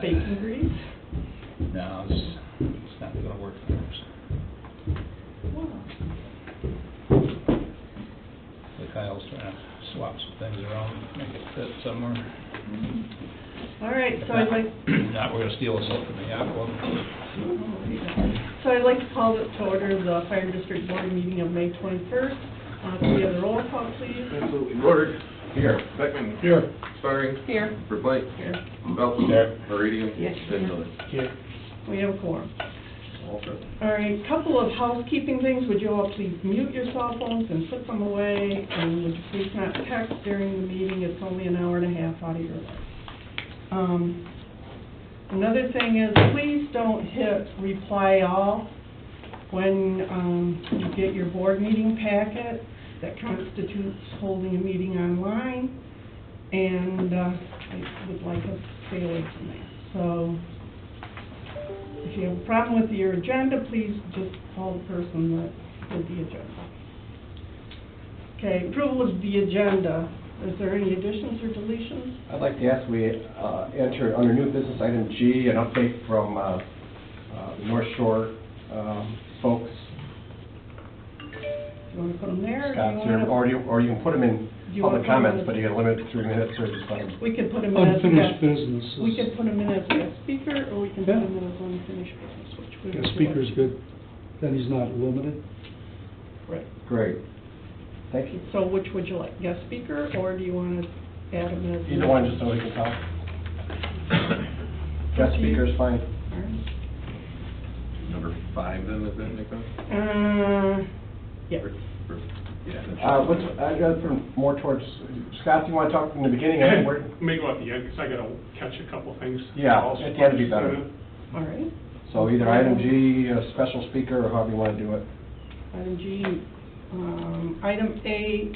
bacon grease? No, it's not gonna work for us. Wow. So Kyle's trying to swap some things around, make it fit somewhere. All right, If so I'd like, not, we're gonna steal a set from the Aqua. so I'd like to call to order the Fire District Board meeting of May 21st. Can we have the roll call, please? Absolutely. Word. Here. Beckman. Here. Sparring. Here. Verblake. Here. Belton. Here. Meridian. Yes. And Miller. Here. We have a quorum. All present. All right, couple of housekeeping things. Would you all please mute your cell phones and put them away? And would you please not text during the meeting? It's only an hour and a half out of your life. Another thing is, please don't hit reply all when you get your board meeting packet. That constitutes holding a meeting online, and I would like us to stay away from that. So if you have a problem with your agenda, please just call the person that did the agenda. Okay, approval of the agenda. Is there any additions or deletions? I'd like to ask we enter under new business item G, an update from the North Shore folks. Do you want to put them there? Scott's here, or you can put them in you wanna public put 'em comments, in- but you gotta limit it to 3 minutes or just let them. We can put them in as Unfinished guest. business. We can put them in as guest speaker, or we can put Yeah. them in as unfinished business, which we The speaker's good, then he's not limited. Right. Great. Thank you. So which would you like, guest speaker, or do you want to add them as? Either one, just so we can talk. Guest speaker is fine. All right. Number 5 then, is that Nick? Yeah. What's, I got it from more towards, Scott, do you want to talk from the beginning? Maybe at the end, because I gotta catch a couple things. Yeah, Also, at the end would be better. All right. So either item G, a special speaker, or however you want to do it. Item G, item A,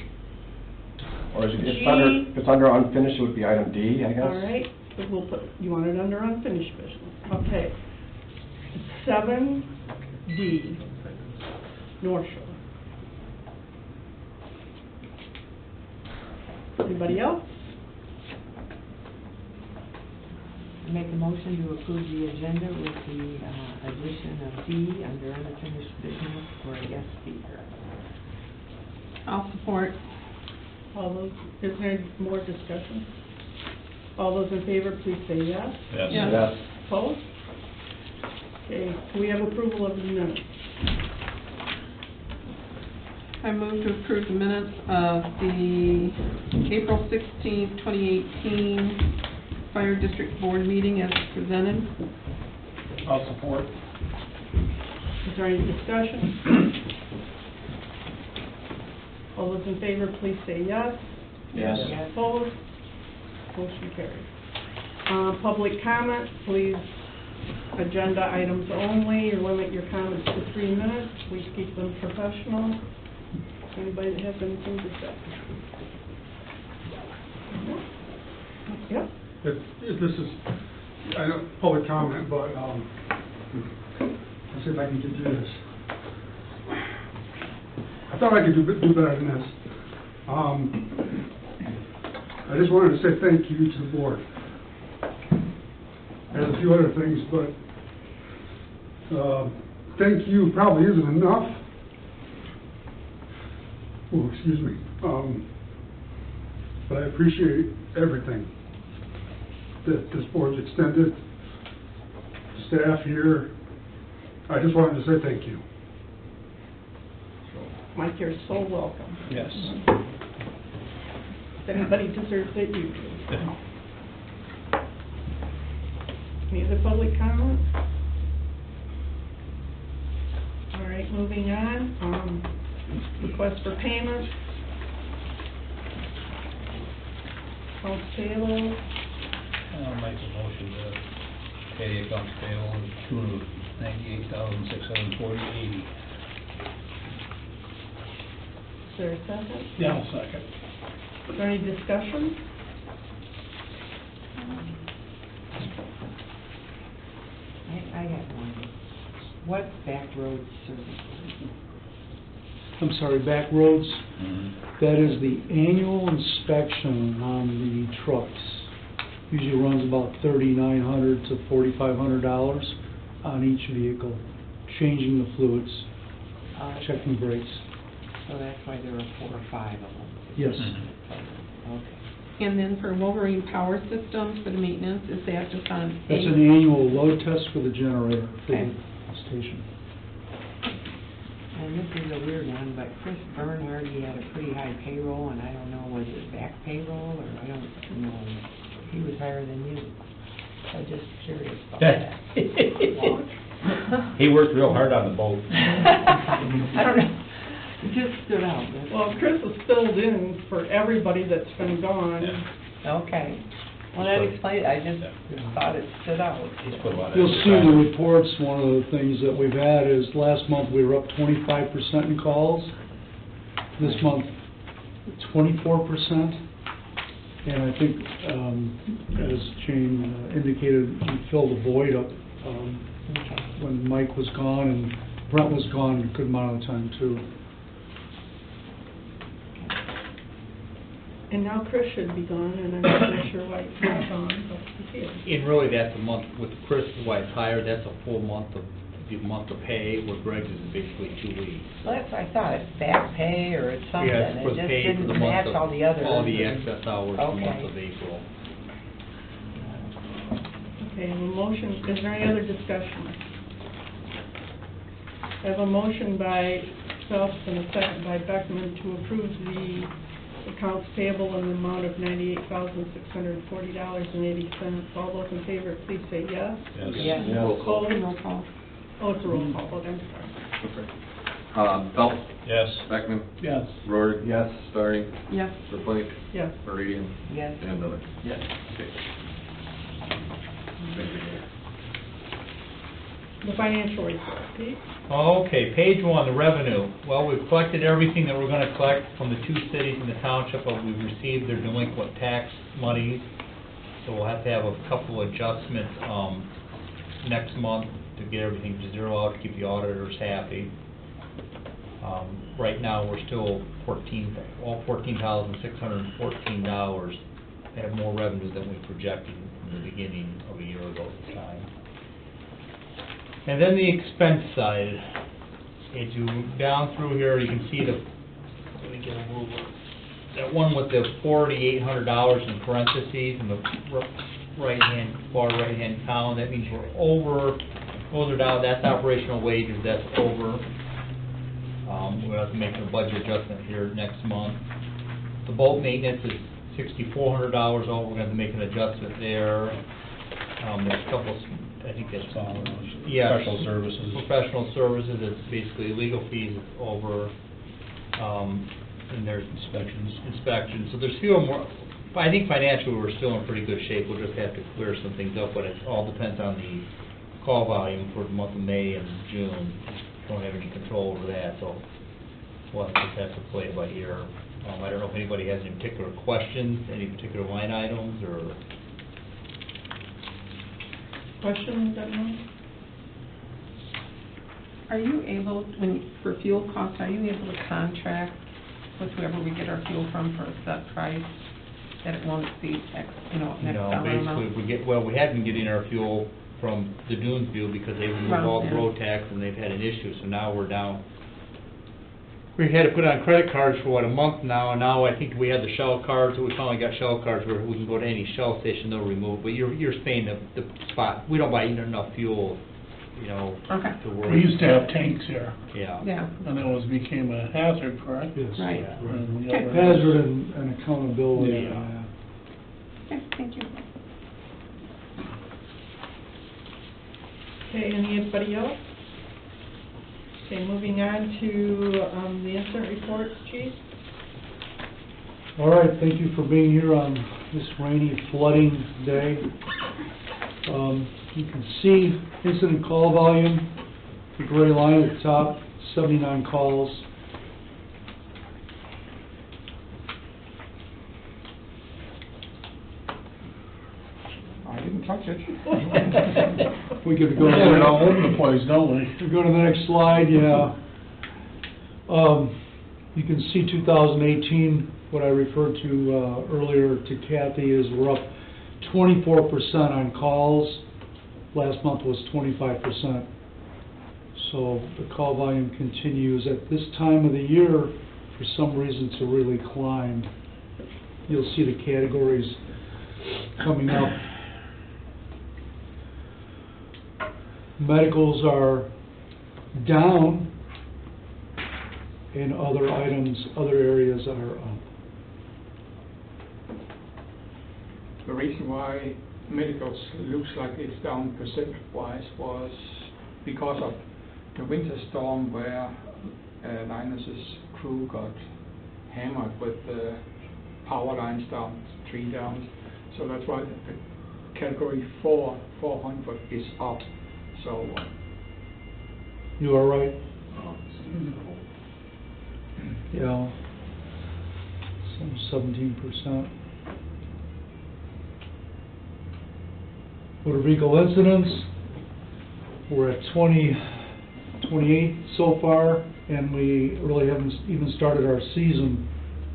Or is it, G. if it's under unfinished, it would be item D, I guess? all right, but we'll put, you want it under unfinished business. Okay. 7D, North Shore. Anybody else? Make a motion to approve the agenda with the addition of D under unfinished business for a guest speaker. I'll support. All those, is there more discussion? All those in favor, please say yes. Yes. Yes. Opposed? Okay, we have approval of the minutes. I move to approve the minutes of the April 16th, 2018 Fire District Board meeting as presented. I'll support. Is there any discussion? All those in favor, please say yes. Yes. Opposed? Motion carries. Public comment, please, agenda items only, or limit your comments to 3 minutes. Please keep them professional. Anybody that has anything to say? Yep. If this is, I know, public comment, but, let's see if I can get through this. I thought I could do better than this. I just wanted to say thank you to the board. There's a few other things, but, thank you probably isn't enough. Oh, excuse me. But I appreciate everything that this board's extended, staff here. I just wanted to say thank you. Mike, you're so welcome. Yes. If anybody deserves it, you do. Any other public comment? All right, moving on. Request for payment. Accounts payable. I'll make a motion to pay the accounts payable in the tune of $98,640.80. Is there a second? Yeah, I'll second. Is there any discussion? I have one. What's back road service? I'm sorry, back roads, Mm-hmm. that is the annual inspection on the trucks. Usually runs about $3,900 to $4,500 on each vehicle, changing the fluids, checking brakes. So that's why there are 4 or 5 of them. Yes. Okay. And then for Wolverine Power Systems for the maintenance, is that just on? That's an annual load test for the generator for Okay. the station. And this is a weird one, but Chris Bernhardt, he had a pretty high payroll, and I don't know, was it back payroll, or I don't know. He was higher than you. I'm just curious about that. He worked real hard on the boat. I don't know. It just stood out. That's- Well, Chris has filled in for everybody that's been gone. Okay. Well, that explains, I just thought it stood out. He's put a lot of. You'll see in the reports, one of the things that we've had is last month we were up 25% in calls. This month, 24%. And I think, as Jane indicated, we filled the void up Okay. when Mike was gone and Brent was gone a good amount of the time too. And now Chris should be gone, and I'm not really sure why he's not gone, but he's here. And really, that's a month, with Chris, why it's higher, that's a full month of pay, where Greg's is basically 2 weeks. Well, that's what I thought, it's back pay or it's something, Yeah, it's it for just the pay for didn't the month match of. all the others. All the excess hours, the month Okay. of April. Okay, a motion, is there any other discussion? I have a motion by Phelps and a second by Beckman to approve the accounts payable in the amount of $98,640.80. All those in favor, please say yes. Yes. Opposed? Roll call. Oh, it's a roll call vote, I'm sorry. Phelps, Yes. Beckman, Yes. Rory. Yes. Starry, Yes. Sirlik, Yes. Meridian, Yes. and Miller. Yes. Okay. Thank you. The financial report, Pete? Okay, page 1, the revenue. Well, we've collected everything that we're gonna collect from the 2 cities in the township, but we've received their delinquent tax monies. So we'll have to have a couple adjustments, next month to get everything to zero out, to keep the auditors happy. Right now, we're still $14,614 have more revenue than we projected from the beginning of a year ago this time. And then the expense side, as you down through here, you can see the, let me get a ruler. That one with the $4,800 in parentheses in the far right-hand column, that means we're over, those are down, that's operational wages, that's over. We'll have to make a budget adjustment here next month. The boat maintenance is $6,400 over, we're gonna have to make an adjustment there. There's a couple, I think that's, yeah. Professional services. Professional services, it's basically legal fees, it's over, and there's inspections, so there's few more, I think financially, we're still in pretty good shape, we'll just have to clear some things up, but it all depends on the call volume for the month of May and June. Don't have any control over that, so we'll just have to play it by ear. I don't know if anybody has any particular questions, any particular line items, or... Questions, everyone? Are you able, for fuel costs, are you able to contract with whoever we get our fuel from for a set price, that it won't exceed X, next No, dollar amount? basically, we had been getting our fuel from the Dunes fuel because they removed Well, all the yeah. road tax and they've had an issue, so now we're down. We had to put on credit cards for, a month now, and now I think we had the Shell cards, we finally got Shell cards where we can go to any Shell station, they'll remove, but you're paying the spot, we don't buy enough fuel, Okay. to work. We used to have tanks here, Yeah. Yeah, and it became a hazard, correct? Yes. right. Yeah. And we Okay. never- Hazard and accountability. Yeah. Okay, thank you. Okay, anybody else? Okay, moving on to the incident reports, Chief. All right, thank you for being here on this rainy flooding day. You can see incident call volume, the gray line at the top, 79 calls. I didn't touch it. We could go We to get it all over the place, don't we? we go to the next slide, yeah. You can see 2018, what I referred to earlier to Kathy, is we're up 24% on calls. Last month was 25%. So the call volume continues at this time of the year, for some reason, to really climb. You'll see the categories coming up. Medicals are down, and other items, other areas are up. The reason why medicals looks like it's down percent-wise was because of the winter storm where Linus's crew got hammered with the power lines down, tree down. So that's why the category 400 is up. So You are right. Yeah, some 17%. Motor vehicle incidents, we're at 28 so far, and we really haven't even started our season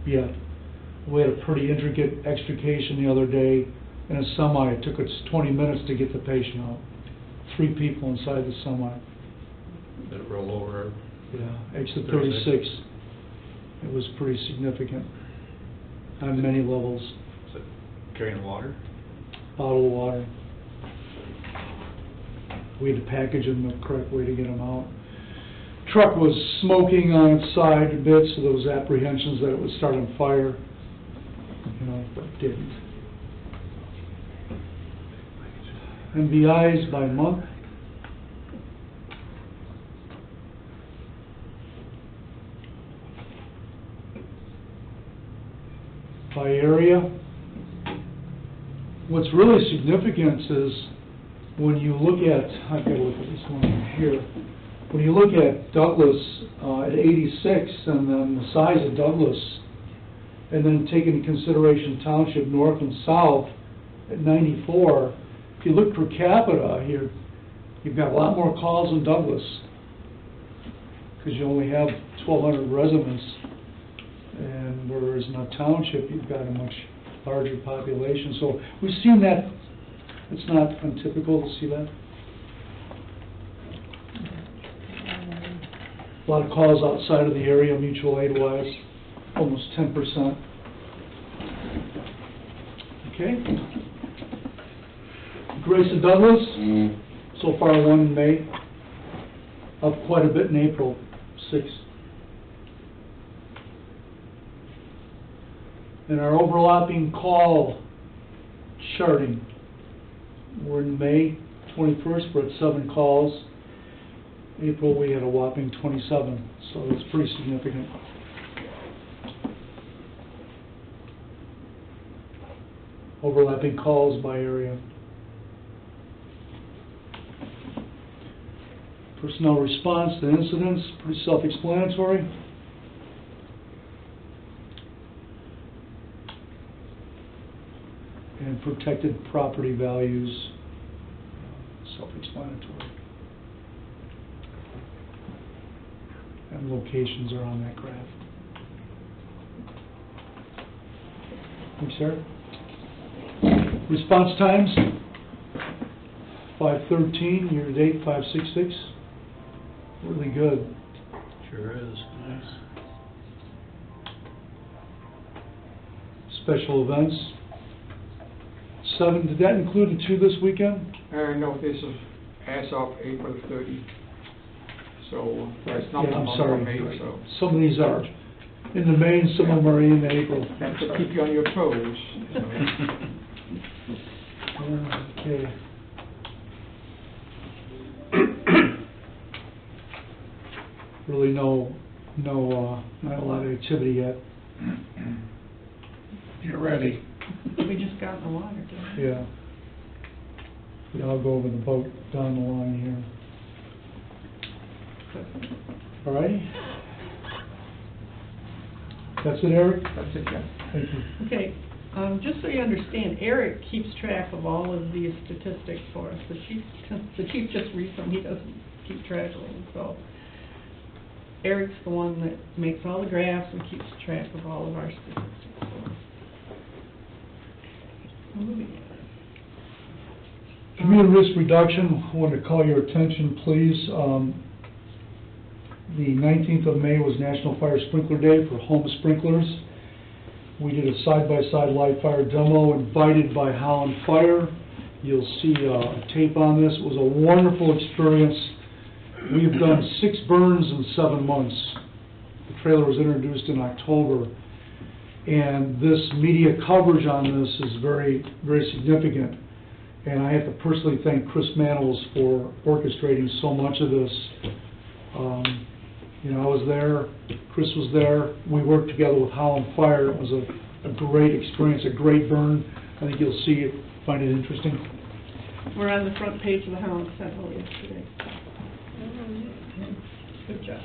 yet. We had a pretty intricate extrication the other day in a semi. It took us 20 minutes to get the patient out. 3 people inside the semi. Did it roll over? Yeah, exit 36. It was pretty significant on many levels. Is it carrying water? Bottle of water. We had to package them the correct way to get them out. Truck was smoking on its side a bit, so there was apprehensions that it would start on fire, but it didn't. MVIs by month. By area. What's really significant is when you look at, I've got to look at this one here. When you look at Douglas at 86, and then the size of Douglas, and then take into consideration Township North and South at 94, if you look per capita here, you've got a lot more calls in Douglas, because you only have 1,200 residents, and whereas in a township, you've got a much larger population. So we've seen that. It's not untypical to see that. A lot of calls outside of the area, mutual aid-wise, almost 10%. Okay. Grace and Douglas, so far 1 in May, up quite a bit in April, 6. And our overlapping call charting, we're in May 21st, we're at 7 calls. April, we had a whopping 27, so it's pretty significant. Overlapping calls by area. Personnel response to incidents, pretty self-explanatory. And protected property values, self-explanatory. And locations are on that graph. Thanks, Sarah. Response times, 5:13, year-to-date 5:66. Really good. Sure is, nice. Special events, 7. Did that include the 2 this weekend? no, this is as of April 30. So there's nothing Yeah, I'm on sorry. May, so Some of these are in the May and some of them are in April. that's to keep you on your toes. Okay. Really not a lot of activity yet. Get ready. We just got in the water, didn't we? Yeah. Yeah, I'll go over the boat down the line here. All righty? That's it, Eric? That's it, yeah. Thank you. Okay, just so you understand, Eric keeps track of all of these statistics for us. The chief just recently, he doesn't keep track of them, so Eric's the one that makes all the graphs and keeps track of all of our statistics for us. Moving on. Community risk reduction, I want to call your attention, please. The 19th of May was National Fire Sprinkler Day for home sprinklers. We did a side-by-side live fire demo invited by Holland Fire. You'll see a tape on this. It was a wonderful experience. We've done 6 burns in 7 months. The trailer was introduced in October. And this media coverage on this is very, very significant. And I have to personally thank Chris Mantles for orchestrating so much of this. You know, I was there, Chris was there, we worked together with Holland Fire. It was a great experience, a great burn. I think you'll see it, find it interesting. We're on the front page of the Holland Sentinel yesterday. Good job.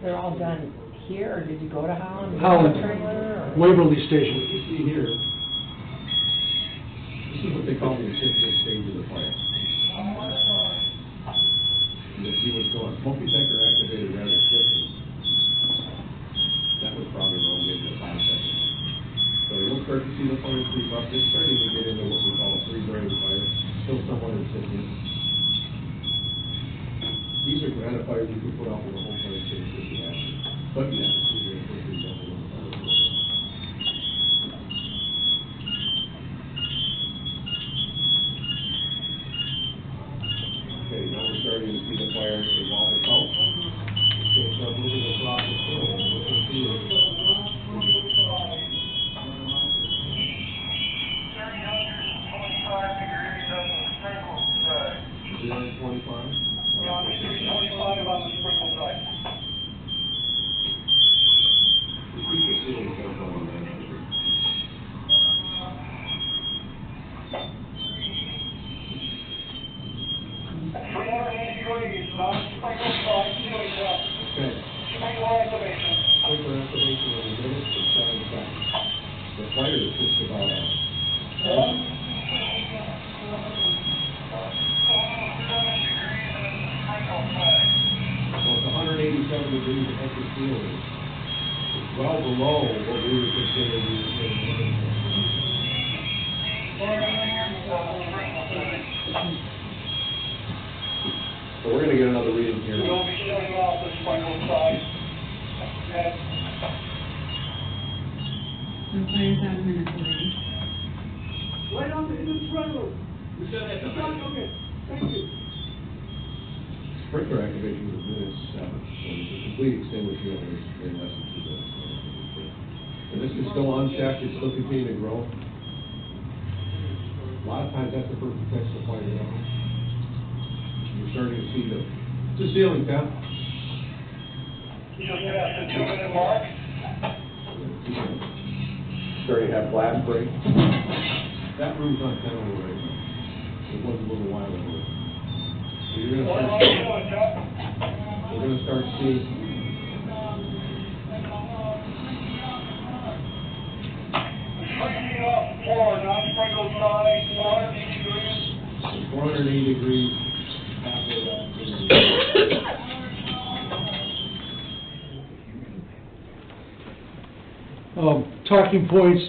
They're all done here, or did you go to Holland? Holland, Trailer, or? Waverly Station. You see here, this is what they call the incipient stage of the fire. You'll see what's going on. Smoke detector activated rather quickly. That was probably around maybe 5 seconds. So you'll start to see the fire creep up. It's starting to get into what we call a free-burning fire. Still somewhat incipient. These are granite fires you can put out with a whole fire station if you have to. But you have to see very quickly down the fire. Okay, now we're starting to see the fire evolve itself. It's going to start moving across the field. What you'll see is 325. We're on 325 on the sprinkle side. We can see it goes on that. Okay. Sprinkler activation in a minute and 7 seconds. The fire is just about out. So it's 187 degrees at the ceiling. It's well below what we would consider the So we're going to get another reading here. We'll be shutting off the sprinkle side. The fire's out a minute already. Right on in the sprinkler. Okay, thank you. Sprinkler activation was minute 7, so it's a complete extinguishing in less than 2 minutes. And this is still unchecked, it's still continuing to grow. A lot of times that's the first that catches the fire down. You're starting to see it's a ceiling temp. Just past the 2-minute mark. Starting to have blast break. That room's not tenable right now. It was a little while ago. So you're gonna start seeing. Turning off floor, non-sprinkled side, 480 degrees. 480 degrees. Halfway down. Talking points,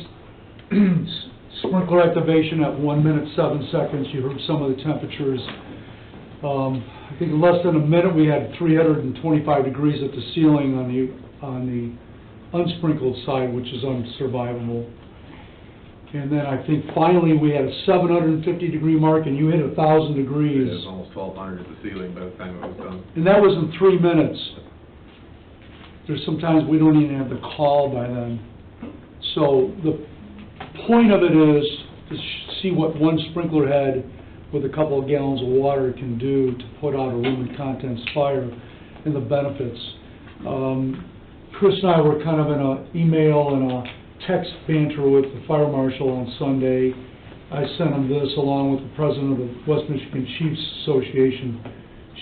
sprinkler activation at 1 minute 7 seconds. You heard some of the temperatures. I think in less than a minute we had 325 degrees at the ceiling on the unsprinkled side, which is unsurvivable. And then I think finally we had a 750 degree mark, and you hit 1,000 degrees. It was almost 1,200 at the ceiling by the time it was done. And that was in 3 minutes. There's sometimes we don't even have the call by then. So the point of it is to see what one sprinkler head with a couple of gallons of water can do to put out a room and contents fire, and the benefits. Chris and I were kind of in an email and a text banter with the fire marshal on Sunday. I sent him this along with the president of the West Michigan Chiefs Association,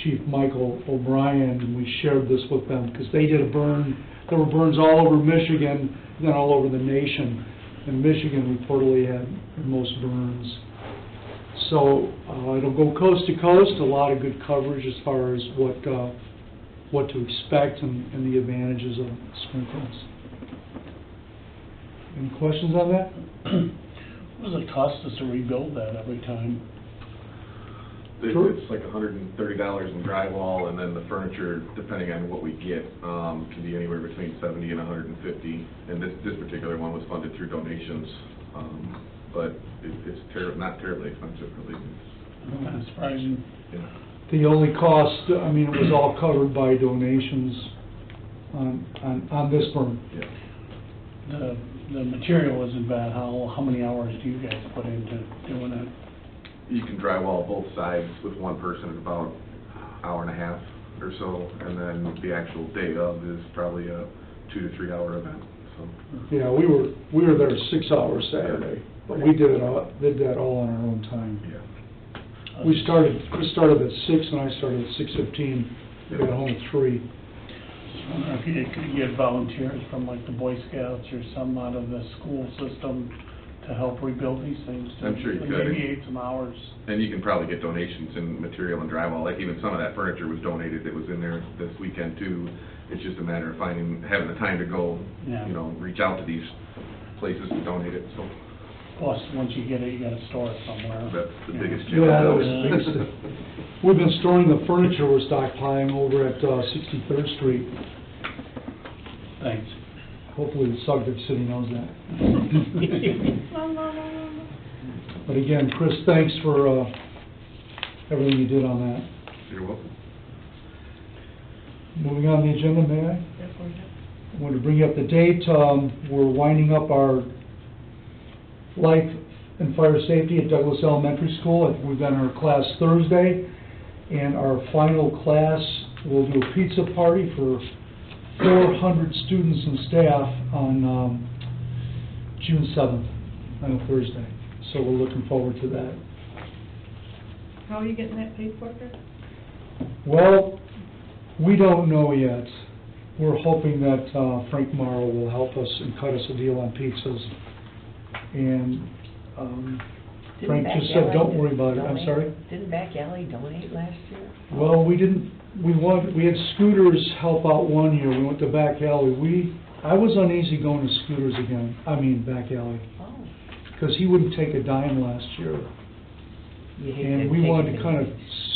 Chief Michael O'Brien, and we shared this with them because they did a burn. There were burns all over Michigan, then all over the nation, and Michigan reportedly had the most burns. So, it'll go coast to coast, a lot of good coverage as far as what to expect and the advantages of sprinklers. Any questions on that? What does it cost us to rebuild that every time? It's like $130 in drywall, and then the furniture, depending on what we get, can be anywhere between $70 and $150. And this particular one was funded through donations, but it's not terribly expensive, really. Kind of surprising. Yeah. The only cost, I mean, it was all covered by donations on this burn. Yeah. The material isn't bad. How many hours do you guys put into doing it? You can drywall both sides with one person in about an hour and a half or so, and then the actual day of is probably a 2 to 3 hour event. So. Yeah, we were there 6 hours Saturday, but we did that all on our own time. Yeah. Chris started at 6 and I started at 6:15. We got home at 3. I wonder if you could get volunteers from like the Boy Scouts or some out of the school system to help rebuild these things. I'm sure you could. Alleviate some hours. And you can probably get donations in material and drywall, like even some of that furniture was donated that was in there this weekend too. It's just a matter of having the time to go, Yeah. Reach out to these places to donate it, so Plus, once you get it, you gotta store it somewhere. that's the biggest Yeah, that was challenge. the biggest thing. We've been storing the furniture we're stockpiling over at 63rd Street. Thanks. Hopefully the Sugden City knows that. But again, Chris, thanks for everything you did on that. You're welcome. Moving on the agenda, may I? I want to bring you up to date. We're winding up our life and fire safety at Douglas Elementary School. We've got our class Thursday, and our final class, we'll do a pizza party for 400 students and staff on June 7th, on a Thursday. So we're looking forward to that. How are you getting that paid for? Well, we don't know yet. We're hoping that Frank Morrow will help us and cut us a deal on pizzas. And Frank just said, don't worry about it. I'm sorry? Didn't Back Alley donate last year? Well, we didn't, we had Scooters help out one year. We went to Back Alley. I was uneasy going to Scooters again, Back Alley. Oh. Because he wouldn't take a dime last year. You hate And to we take wanted it to kind of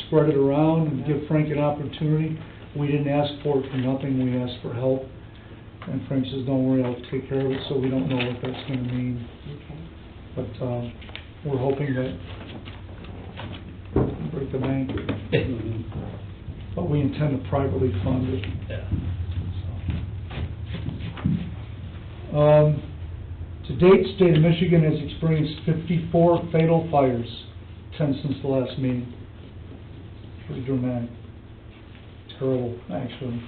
spread it around and give Frank an opportunity. We didn't ask for it for nothing, we asked for help. And Frank says, don't worry, I'll take care of it, so we don't know what that's gonna mean. Okay. But, we're hoping that we'll break the bank. But we intend to privately fund it. Yeah. To date, state of Michigan has experienced 54 fatal fires, 10 since the last meeting. Pretty dramatic. Terrible, actually.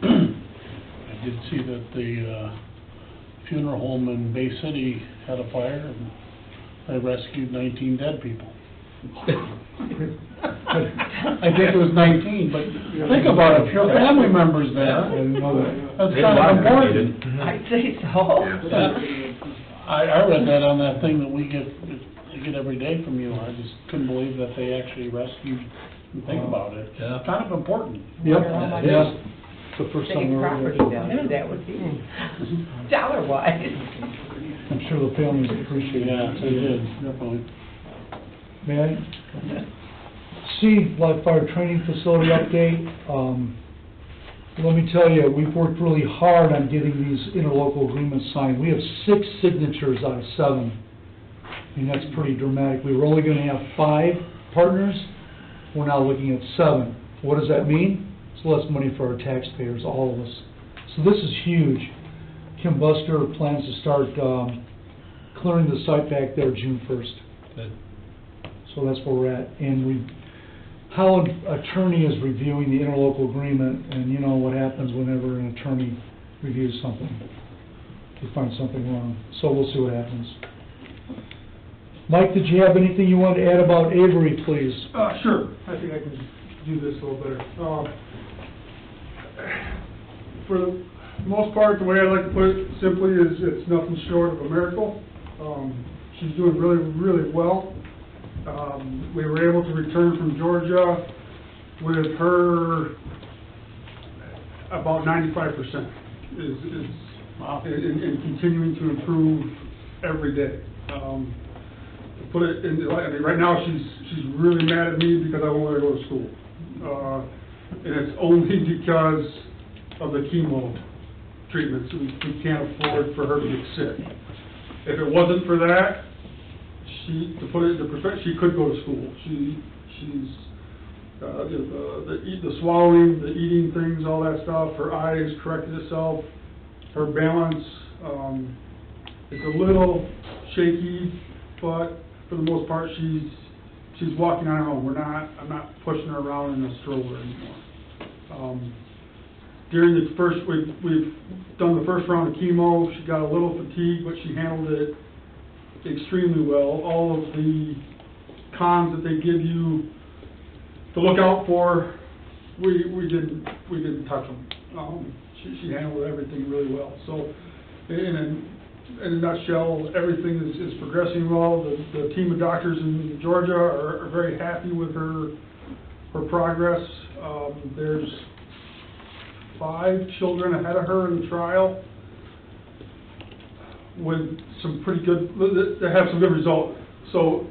I did see that the funeral home in Bay City had a fire, and they rescued 19 dead people. I think it was 19, but think about it, if your family member's I there, didn't know that. that's kind of important. I'd say so. I read that on that thing that we get every day from you. I just couldn't believe that they actually rescued, and think about it. Yeah. It's kind of important. Yep, How much yeah. It's the first time Big I heard property that. value that would be, dollar-wise. I'm sure the families appreciate it. Yeah, they did, definitely. May I? C, live fire training facility update. Let me tell you, we've worked really hard on getting these interlocal agreements signed. We have 6 signatures out of 7. I mean, that's pretty dramatic. We were only gonna have 5 partners. We're now looking at 7. What does that mean? It's less money for our taxpayers, all of us. So this is huge. Kim Buster plans to start clearing the site back there June 1st. Good. So that's where we're at. And Howland attorney is reviewing the interlocal agreement, and you know what happens whenever an attorney reviews something. They find something wrong. So we'll see what happens. Mike, did you have anything you wanted to add about Avery, please? Sure, I think I can do this a little better. For the most part, the way I like to put it simply is it's nothing short of a miracle. She's doing really, really well. We were able to return from Georgia with her about 95% is Wow. and continuing to improve every day. To put it in, I mean, right now she's really mad at me because I won't let her go to school. And it's only because of the chemo treatments. We can't afford for her to get sick. If it wasn't for that, to put it into perspective, she could go to school. She's the swallowing, the eating things, all that stuff. Her eyes corrected itself. Her balance, it's a little shaky, but for the most part, she's walking on her own. I'm not pushing her around in a stroller anymore. During the first, we've done the first round of chemo. She got a little fatigued, but she handled it extremely well. All of the cons that they give you to look out for, we didn't touch them. She handled everything really well. So, in a nutshell, everything is progressing well. The team of doctors in Georgia are very happy with her progress. There's 5 children ahead of her in the trial with some pretty good, that have some good results. So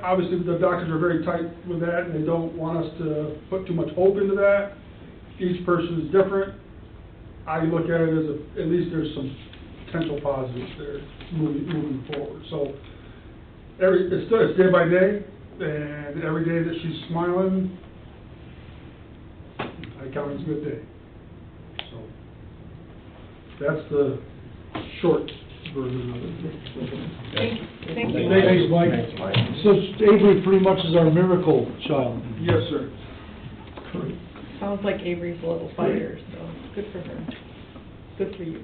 obviously the doctors are very tight with that, and they don't want us to put too much hope into that. Each person is different. I look at it as at least there's some potential positives there moving forward. So it's day by day, and every day that she's smiling, I count it as a good day. So that's the short version of it. Thank you. Thanks, Mike. So Avery pretty much is our miracle child. Yes, sir. Sounds like Avery's a little fighter, so good for her. Good for you.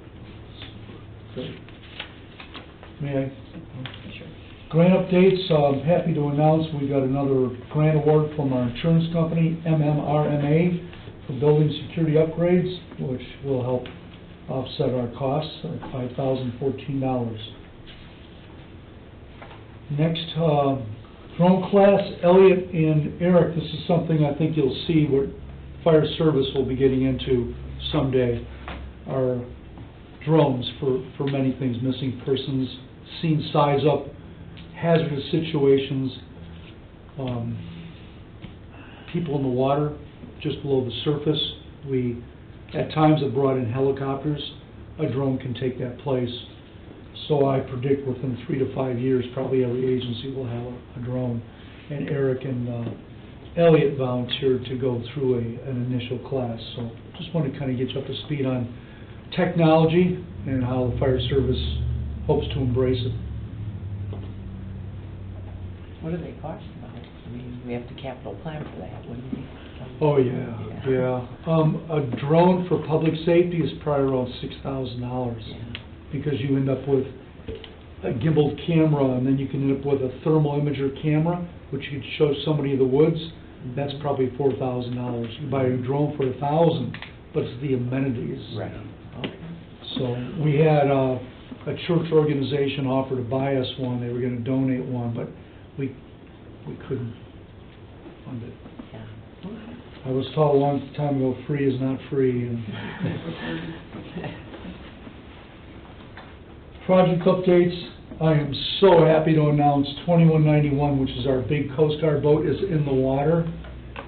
May I? Sure. Grant updates, I'm happy to announce we got another grant award from our insurance company, MMRMA, for building security upgrades, which will help offset our costs at $5,014. Next, drone class, Elliot and Eric, this is something I think you'll see where fire service will be getting into someday. Our drones for many things, missing persons, scene size up, hazardous situations, people in the water, just below the surface. We, at times, have brought in helicopters. A drone can take that place. So I predict within 3 to 5 years, probably every agency will have a drone. And Eric and Elliot volunteered to go through an initial class. So just want to kind of get you up to speed on technology and how the fire service hopes to embrace it. What do they cost about? I mean, we have to capital plan for that, wouldn't we? Oh, yeah. A drone for public safety is probably around $6,000 because you end up with a gimbaled camera, and then you can end up with a thermal imager camera, which you could show somebody in the woods. That's probably $4,000. You buy a drone for $1,000, but it's the amenities. Right. Okay. So we had a church organization offer to buy us one. They were going to donate one, but we couldn't fund it. Yeah. I was told a long time ago, free is not free. And project updates. I am so happy to announce 2191, which is our big Coast Guard boat, is in the water.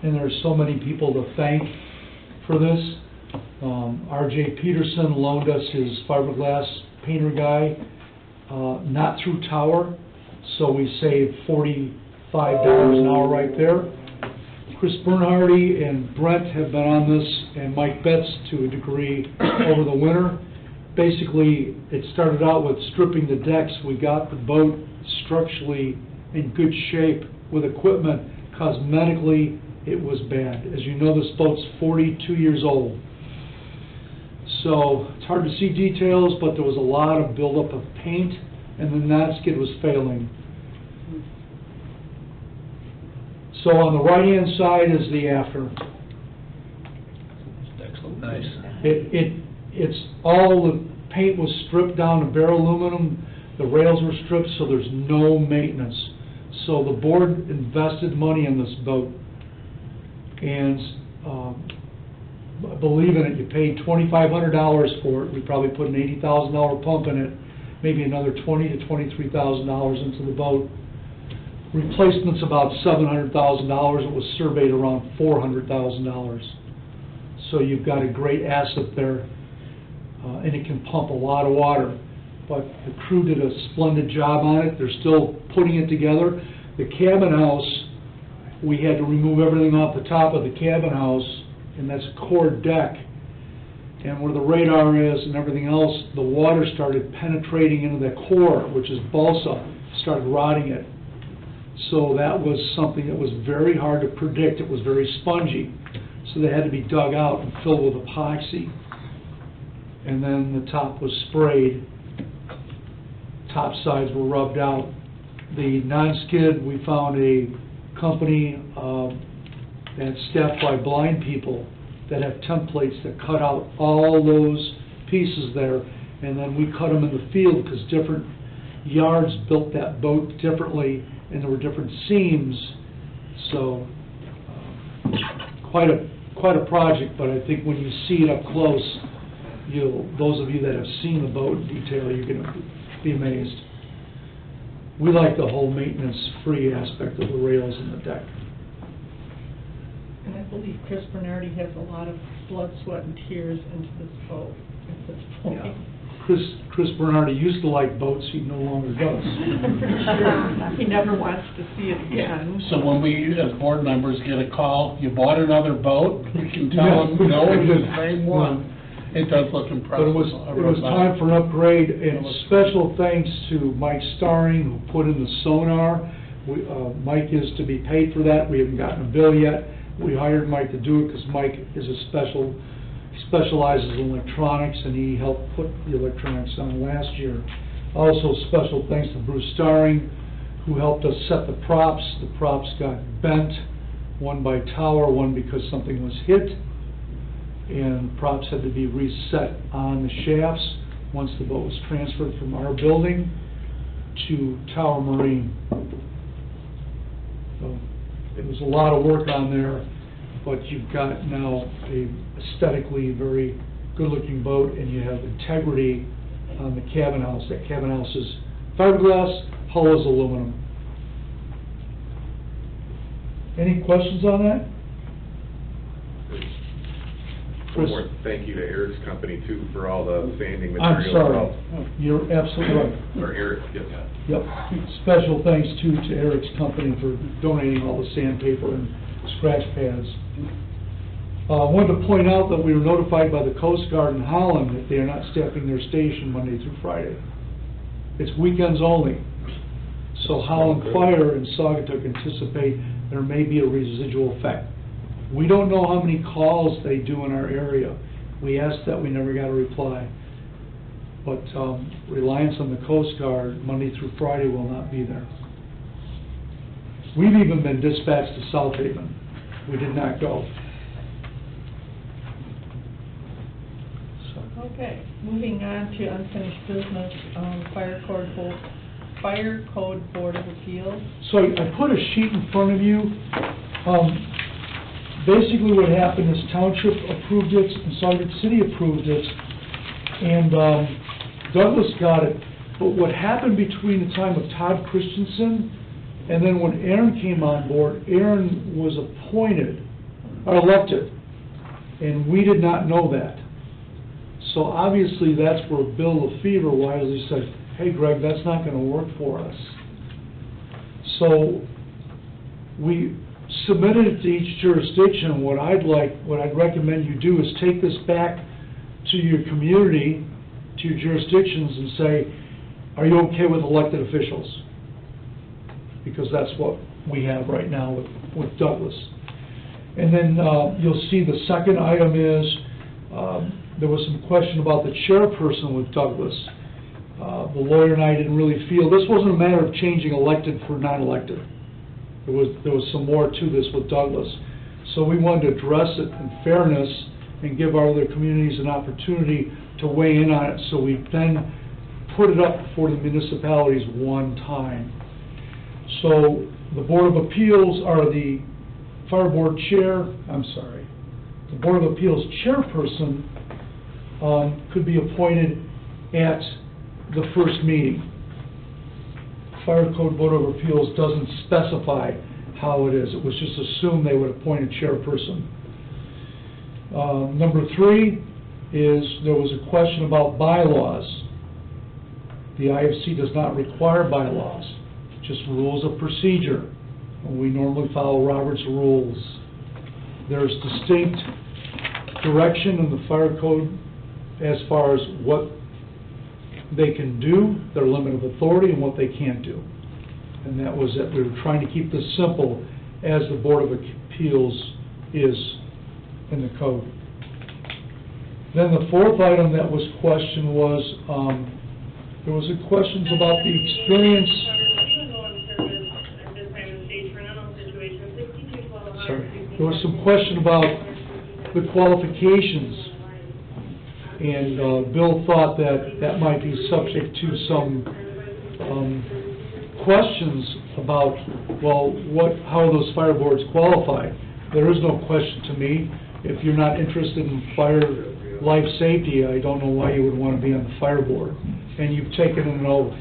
And there are so many people to thank for this. R.J. Peterson loaned us his fiberglass painter guy, not through tower, so we saved $45 an hour right there. Chris Bernhardy and Brent have been on this, and Mike Betts to a degree over the winter. Basically, it started out with stripping the decks. We got the boat structurally in good shape with equipment. Cosmetically, it was bad. As you know, this boat's 42 years old. So it's hard to see details, but there was a lot of buildup of paint, and the knot-skid was failing. So on the right-hand side is the after. Excellent, nice. It's all the paint was stripped down to bare aluminum. The rails were stripped, so there's no maintenance. So the board invested money in this boat, and believe in it, you paid $2,500 for it. We probably put an $80,000 pump in it, maybe another $20,000 to $23,000 into the boat. Replacement's about $700,000. It was surveyed around $400,000. So you've got a great asset there, and it can pump a lot of water. But the crew did a splendid job on it. They're still putting it together. The cabin house, we had to remove everything off the top of the cabin house, and that's a core deck. And where the radar is and everything else, the water started penetrating into the core, which is balsa, started rotting it. So that was something that was very hard to predict. It was very spongy. So they had to be dug out and filled with epoxy. And then the top was sprayed. Top sides were rubbed out. The non-skid, we found a company that's staffed by blind people that have templates that cut out all those pieces there, and then we cut them in the field because different yards built that boat differently, and there were different seams. So quite a project, but I think when you see it up close, those of you that have seen the boat in detail, you're going to be amazed. We like the whole maintenance-free aspect of the rails and the deck. And I believe Chris Bernardi has a lot of blood, sweat, and tears into this boat at this point. Yeah. Chris Bernardi used to like boats, he no longer does. I'm pretty sure he never wants to see it again. So when we, as board members, get a call, you bought another boat, we can tell them, no, it's the same one. It does look impressive. But it was time for an upgrade, and special thanks to Mike Starring, who put in the sonar. Mike is to be paid for that. We haven't gotten a bill yet. We hired Mike to do it because Mike is specializes in electronics, and he helped put the electronics on last year. Also, special thanks to Bruce Starring, who helped us set the props. The props got bent, one by tower, one because something was hit, and props had to be reset on the shafts once the boat was transferred from our building to Tower Marine. So it was a lot of work on there, but you've got now a aesthetically very good-looking boat, and you have integrity on the cabin house. That cabin house is fiberglass, hull is aluminum. Any questions on that? One more thank you to Eric's company too for all the sanding I'm material. sorry, you're absolutely right. Or Eric, yes. Yep. Special thanks too to Eric's company for donating all the sandpaper and scratch pads. I wanted to point out that we were notified by the Coast Guard in Holland that they are not staffing their station Monday through Friday. It's weekends only. So Holland Fire and Saugatuck anticipate there may be a residual effect. We don't know how many calls they do in our area. We asked that, we never got a reply. But reliance on the Coast Guard Monday through Friday will not be there. We've even been dispatched to South Haven. We did not go. Okay, moving on to unfinished business, Fire Code Board of Appeals. So I put a sheet in front of you. Basically what happened is Township approved it, and Saugus City approved it, and Douglas got it. But what happened between the time of Todd Christensen and then when Aaron came on board, Aaron was appointed, or elected, and we did not know that. So obviously that's where Bill LaFever wisely said, hey Greg, that's not going to work for us. So we submitted it to each jurisdiction. What I'd recommend you do is take this back to your community, to your jurisdictions, and say, are you okay with elected officials? Because that's what we have right now with Douglas. And then you'll see the second item is, there was some question about the chairperson with Douglas. The lawyer and I didn't really feel, this wasn't a matter of changing elected for non-elected. There was some more to this with Douglas. So we wanted to address it in fairness and give our other communities an opportunity to weigh in on it, so we then put it up before the municipalities one time. So the Board of Appeals are the Fire Board Chair, the Board of Appeals Chairperson could be appointed at the first meeting. Fire Code Board of Appeals doesn't specify how it is. It was just assumed they would appoint a chairperson. Number 3 is there was a question about bylaws. The IFC does not require bylaws, just rules of procedure. We normally follow Robert's rules. There's distinct direction in the fire code as far as what they can do, their limit of authority, and what they can't do. And that was it. We were trying to keep this simple as the Board of Appeals is in the code. Then the 4th item that was questioned was, there was a questions about the experience. Sorry. There was some question about the qualifications, and Bill thought that that might be subject to some questions about, well, how are those fire boards qualified? There is no question to me. If you're not interested in fire life safety, I don't know why you would want to be on the fire board. And you've taken an oath.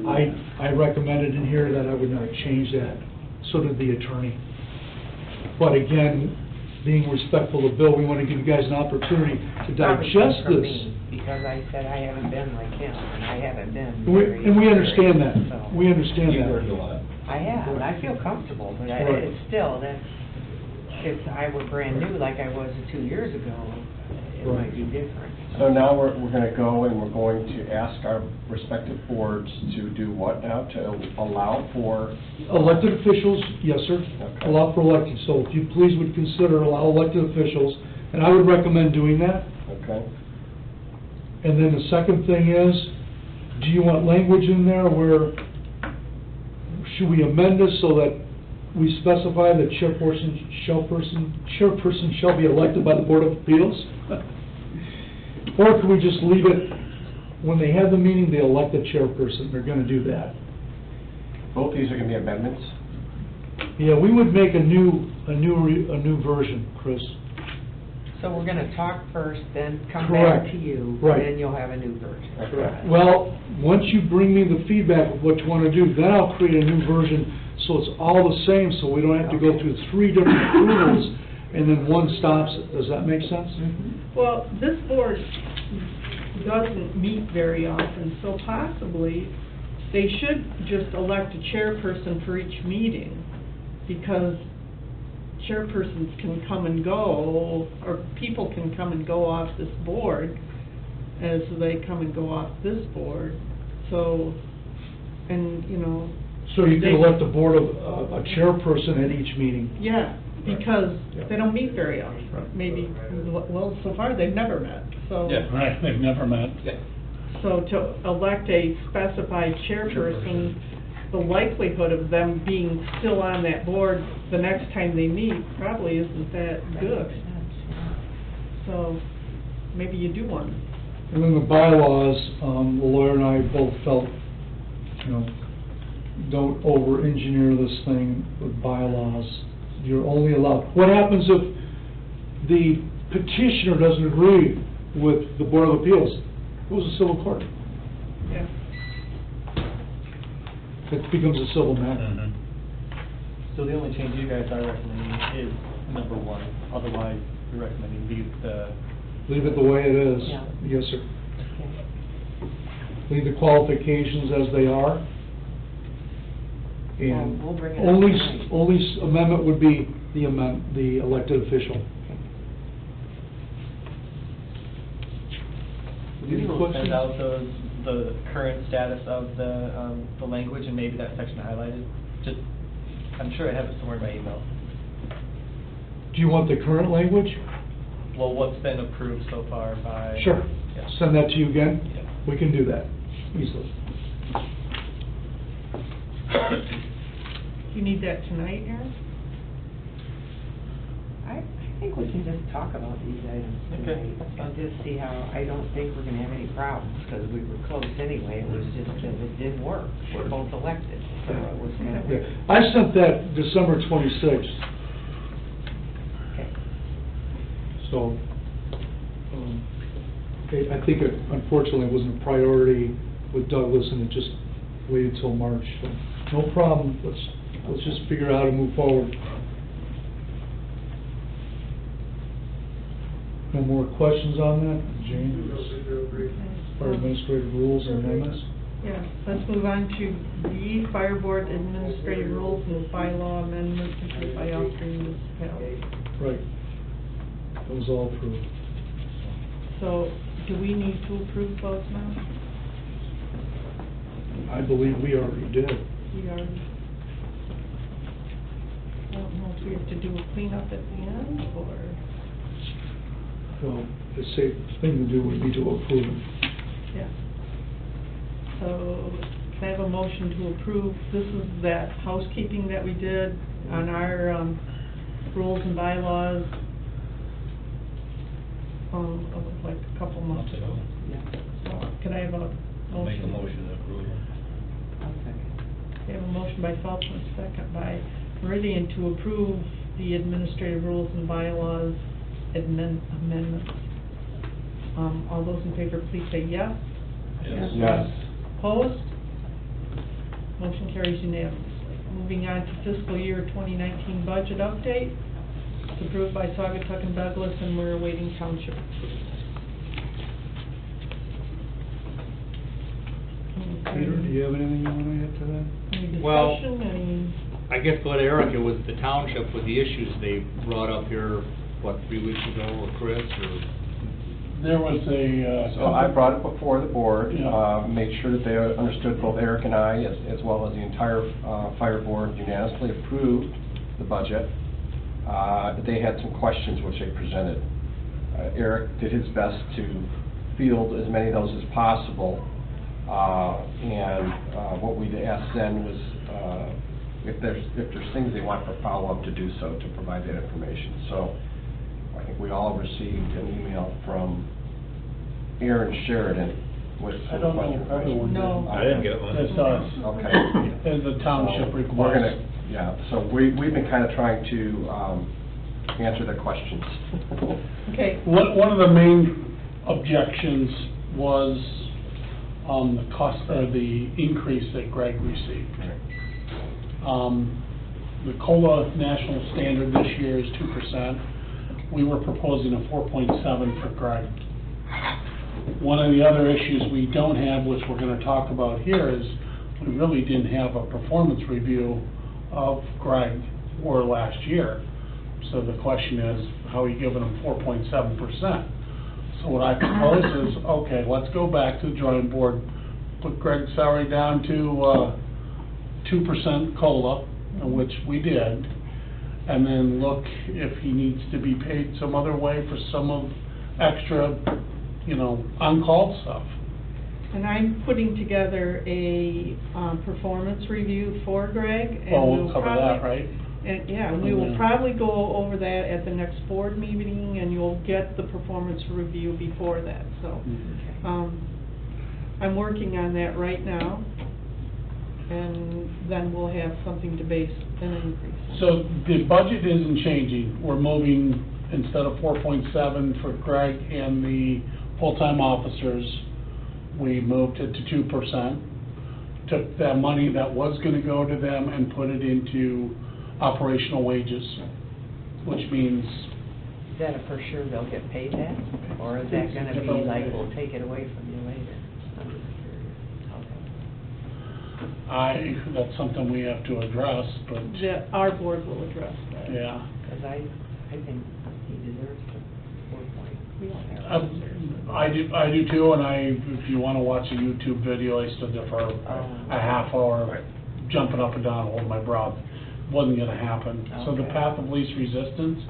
I recommended in here that I would not change that. So did the attorney. But again, being respectful of Bill, we want to give you guys an opportunity to digest For this. me, because I said I haven't been like him, and I haven't been. And we understand that. So- We understand You that. learned a lot. I have, and I feel comfortable, but Right. it's still, if I were brand new like I was 2 years ago, it Right. might be different. So now we're gonna go and we're going to ask our respective boards to do what now, to allow for? Elected officials, yes, sir. Okay. Allow for elected. So if you please would consider allow elected officials, and I would recommend doing that. Okay. And then the second thing is, do you want language in there where, should we amend this so that we specify that chairperson shall be elected by the Board of Appeals? Or can we just leave it, when they have the meeting, they elect a chairperson, they're gonna do that? Both these are gonna be amendments? Yeah, we would make a new version, Chris. So we're gonna talk first, then come Correct. back to you, Right. then you'll have a new version. Okay. Well, once you bring me the feedback of what you want to do, then I'll create a new version, so it's all the same, so we don't have to go through 3 different approvals, and then one stops it. Does that make sense? Well, this board doesn't meet very often, so possibly they should just elect a chairperson for each meeting, because chairpersons can come and go, or people can come and go off this board as they come and go off this board. So, and, you know... So you could elect a board of, a chairperson at each meeting? Yeah, because Yeah. they don't meet very often. Maybe, well, so far they've never met, so... Yeah. Right, they've never met. Yeah. So to elect a specified chairperson, the likelihood of them being still on that board the next time they meet probably isn't that good. So maybe you do one. And then the bylaws, the lawyer and I both felt, don't over-engineer this thing with bylaws. You're only allowed, what happens if the petitioner doesn't agree with the Board of Appeals? Goes to civil court. Yeah. It becomes a civil matter. Mm-hmm. So the only change you guys are recommending is number 1, otherwise you're recommending Leave it the way it is. Yeah. Yes, sir. Okay. Leave the qualifications as they are. And Well, we'll bring it up only, tonight. only amendment would be the elected official. Maybe Any we'll questions? send out the current status of the language and maybe that section highlighted. Just, I'm sure I have it somewhere in my email. Do you want the current language? Well, what's been approved so far by... Sure. Yeah. Send that to you again? Yeah. We can do that easily. You need that tonight, Aaron? I think think we can just talk about these items tonight, and just see how, I don't think we're gonna have any problems, because we were close anyway, it was just that it didn't work. We're both elected, so it was kind of Yeah. weird. I sent that December 26th, Okay. so, I think it unfortunately wasn't a priority with Douglas, and it just waited till March, so, no problem, let's just figure out how to move forward. No more questions on that, Jane? Fire administrative rules and amendments? Yeah, let's move on to the Fire Board Administrative Rules and Bylaw Amendments approved by all three municipalities. Right. That was all approved. So, do we need to approve those now? I believe we already did. We are. I don't know if we have to do a cleanup at the end, or... Well, the safe thing to do would be to approve it. Yeah. So, can I have a motion to approve? This is that housekeeping that we did on our rules and bylaws of like a couple months ago. Yeah. So, can I have a motion? Make a motion to approve. I'll second. We have a motion by Felton, second by Meridian to approve the administrative rules and bylaws amendments. All those in favor, please say yes. Yes. Yes. Opposed? Motion carries unanimously. Moving on to fiscal year 2019 budget update. It's approved by Saugatuck and Douglas, and we're awaiting township approval. Peter, do you have anything you want to add to that? Any Well, discussion, any? I guess what Eric, it was the township with the issues they brought up here, what, 3 weeks ago, or Chris, or? There was a, So I brought it before the board, Yeah. made sure that they understood, both Eric and I, as well as the entire fire board unanimously approved the budget. But they had some questions which they presented. Eric did his best to field as many of those as possible. And what we'd asked then was, if there's things they want for follow-up, to do so, to provide that information. So I think we all received an email from Aaron Sheridan with I some don't know question if everyone did. No. I didn't get one. It's us. Okay. As a township So request. We're gonna, yeah, so we've been kind of trying to answer their questions. Okay. One of the main objections was the cost, or the increase that Greg received. The COLA national standard this year is 2%. We were proposing a 4.7 for Greg. One of the other issues we don't have, which we're gonna talk about here, is we really didn't have a performance review of Greg or last year. So the question is, how are you giving him 4.7%? So what I propose is, okay, let's go back to the drawing board, put Greg's salary down to 2% COLA, which we did, and then look if he needs to be paid some other way for some of extra, on-call stuff. And I'm putting together a performance review for Greg. And Well, we'll cover that, probably- right? And, yeah, we will probably go over that at the next board meeting, and you'll get the performance review before that, so. I'm working on that right now, and then we'll have something to base an increase on. So the budget isn't changing. We're moving, instead of 4.7 for Greg and the full-time officers, we moved it to 2%. Took that money that was gonna go to them and put it into operational wages, which means, Is that a for sure they'll get paid that? Or is that gonna be like, we'll take it away from you later? I'm just curious. Okay. that's something we have to address, but, Our board will address that. yeah. Because I think he deserves the 4 point. We don't have I do too, and if you wanna watch a YouTube video, I stood there for a half hour, jumping up and down, holding my breath. Wasn't gonna happen. So the Okay. path of least resistance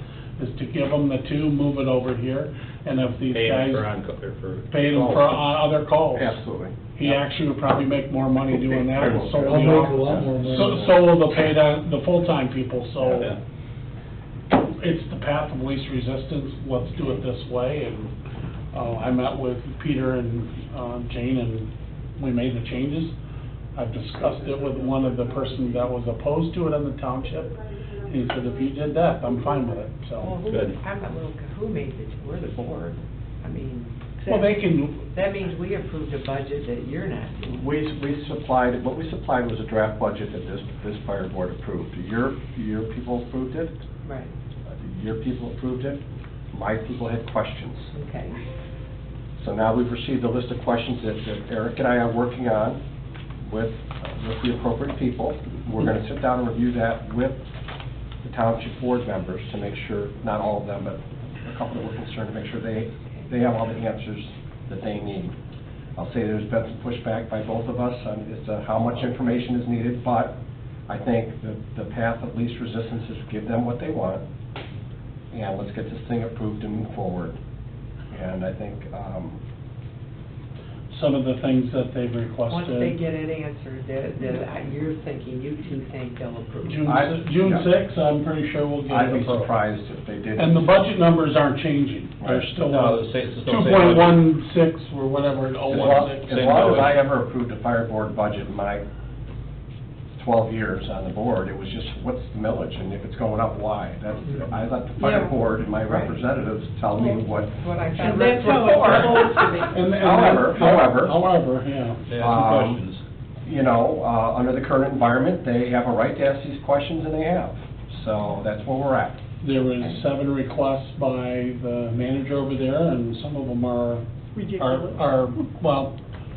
is to give them the 2, move it over here, and if these guys paid them for other calls. Absolutely. He actually would probably make more money doing that, I and will. so will I'll the make a lot more money. so will the full-time people, so. it's the path of least resistance, let's do it this way, and, I met with Peter and, Jane, and we made the changes. I've discussed it with one of the person that was opposed to it in the township, and he said, if you did that, I'm fine with it, Well, so. I'm a little, who made it? We're the board. I mean. Well, they can, That means we approved a budget that you're not doing. We supplied, what we supplied was a draft budget that this fire board approved. Your people approved it, Right, your people approved it, my people had questions. okay. So now we've received a list of questions that Eric and I are working on with the appropriate people. We're gonna sit down and review that with the township board members to make sure, not all of them, but a couple that were concerned, to make sure they have all the answers that they need. I'll say there's been some pushback by both of us on as to how much information is needed, but I think the path of least resistance is give them what they want, and let's get this thing approved and move forward. And I think, some of the things that they've requested. Once they get it answered, you're thinking, you two think they'll approve. June yeah. 6th, I'm pretty sure we'll get I'd it be approved. surprised if they didn't. And the budget numbers aren't changing. They're Right. still No, it's still the same 2.16 or whatever, As long 016. as I ever approved a fire board budget in my 12 years on the board, it was just, what's the millage, and if it's going up, why? I let the fire Yeah. board and my Right. representatives tell me what. What I And found that's how it's supposed to be. However, yeah. They have some questions. You know, under the current environment, they have a right to ask these questions, and they have. So that's where we're at. There was 7 requests by the manager over there, and some of them are, well,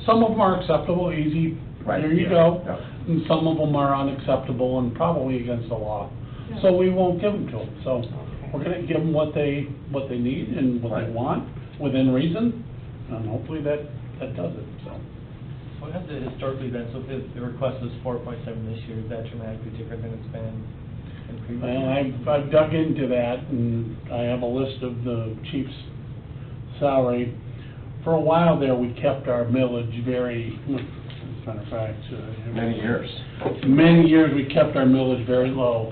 some of them are acceptable, easy, Right. there you go. Yeah. And some of them are unacceptable and probably against the law. So we won't give them to them. So we're gonna give them what they need and what they Right. want, within reason, and hopefully that does it, so. What has it historically been, so if the request was 4.7 this year, is that dramatically different than it's been in previous years? Well, I've dug into that, and I have a list of the chief's salary. For a while there, we kept our millage very, as a matter of fact. Many years. Many years, we kept our millage very low.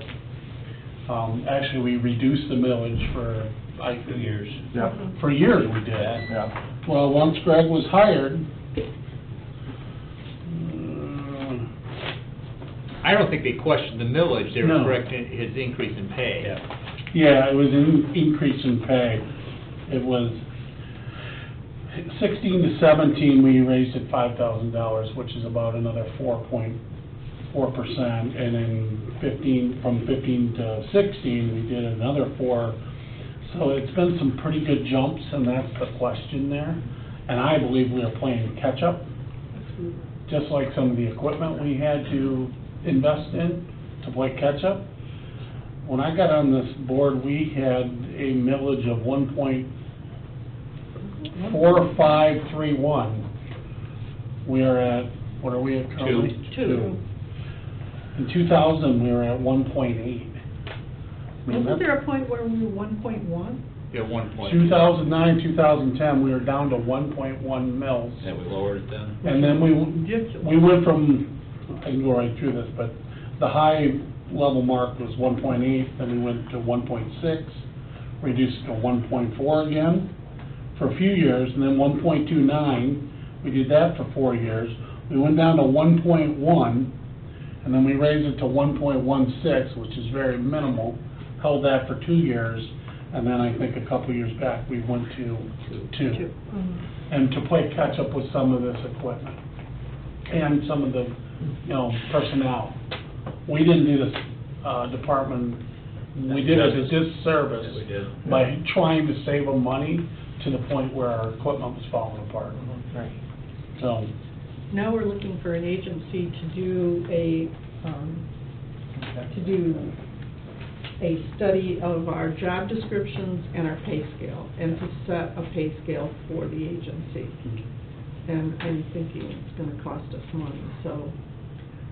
Actually, we reduced the millage for, 2 years. Yeah. For years we did. Yeah. Well, once Greg was hired, I don't think they questioned the millage, they were No. correcting his increase in pay. yeah, it was an increase in pay. It was 16 to 17, we raised it $5,000, which is about another 4.4%, and then from 15 to 16, we did another 4. So it's been some pretty good jumps, and that's the question there. And I believe we are playing catch-up, just like some of the equipment we had to invest in to play catch-up. When I got on this board, we had a millage of 1.4531. We are at, what are we at currently? 2. In 2000, we were at 1.8. Wasn't there a point where we were 1.1? Yeah, 1 point. 2009, 2010, we were down to 1.1 mils. Yeah, we lowered it then. And then we went from, I can go right through this, but the high level mark was 1.8, then we went to 1.6, reduced to 1.4 again for a few years, and then 1.29. We did that for 4 years. We went down to 1.1, and then we raised it to 1.16, which is very minimal, held that for 2 years, and then I think a couple years back, we went to 2. And to play catch up with some of this equipment and some of the, personnel. We didn't do this department, we did it as a disservice Yes, we did. by trying to save them money to the point where our equipment was falling apart. Right. So, Now we're looking for an agency to do a study of our job descriptions and our pay scale, and to set a pay scale for the agency. And I'm thinking it's gonna cost us money, so,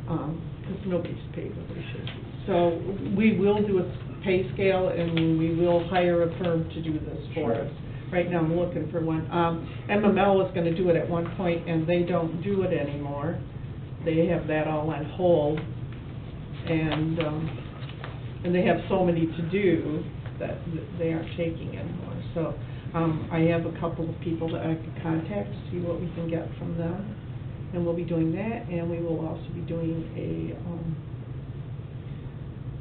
because nobody's paid what they should be. So we will do a pay scale, and we will hire a firm to do this for us. Right now, I'm looking for one. MML was gonna do it at one point, and they don't do it anymore. They have that all on hold, and they have so many to do that they aren't taking anymore. So, I have a couple of people that I could contact to see what we can get from them. And we'll be doing that, and we will also be doing a,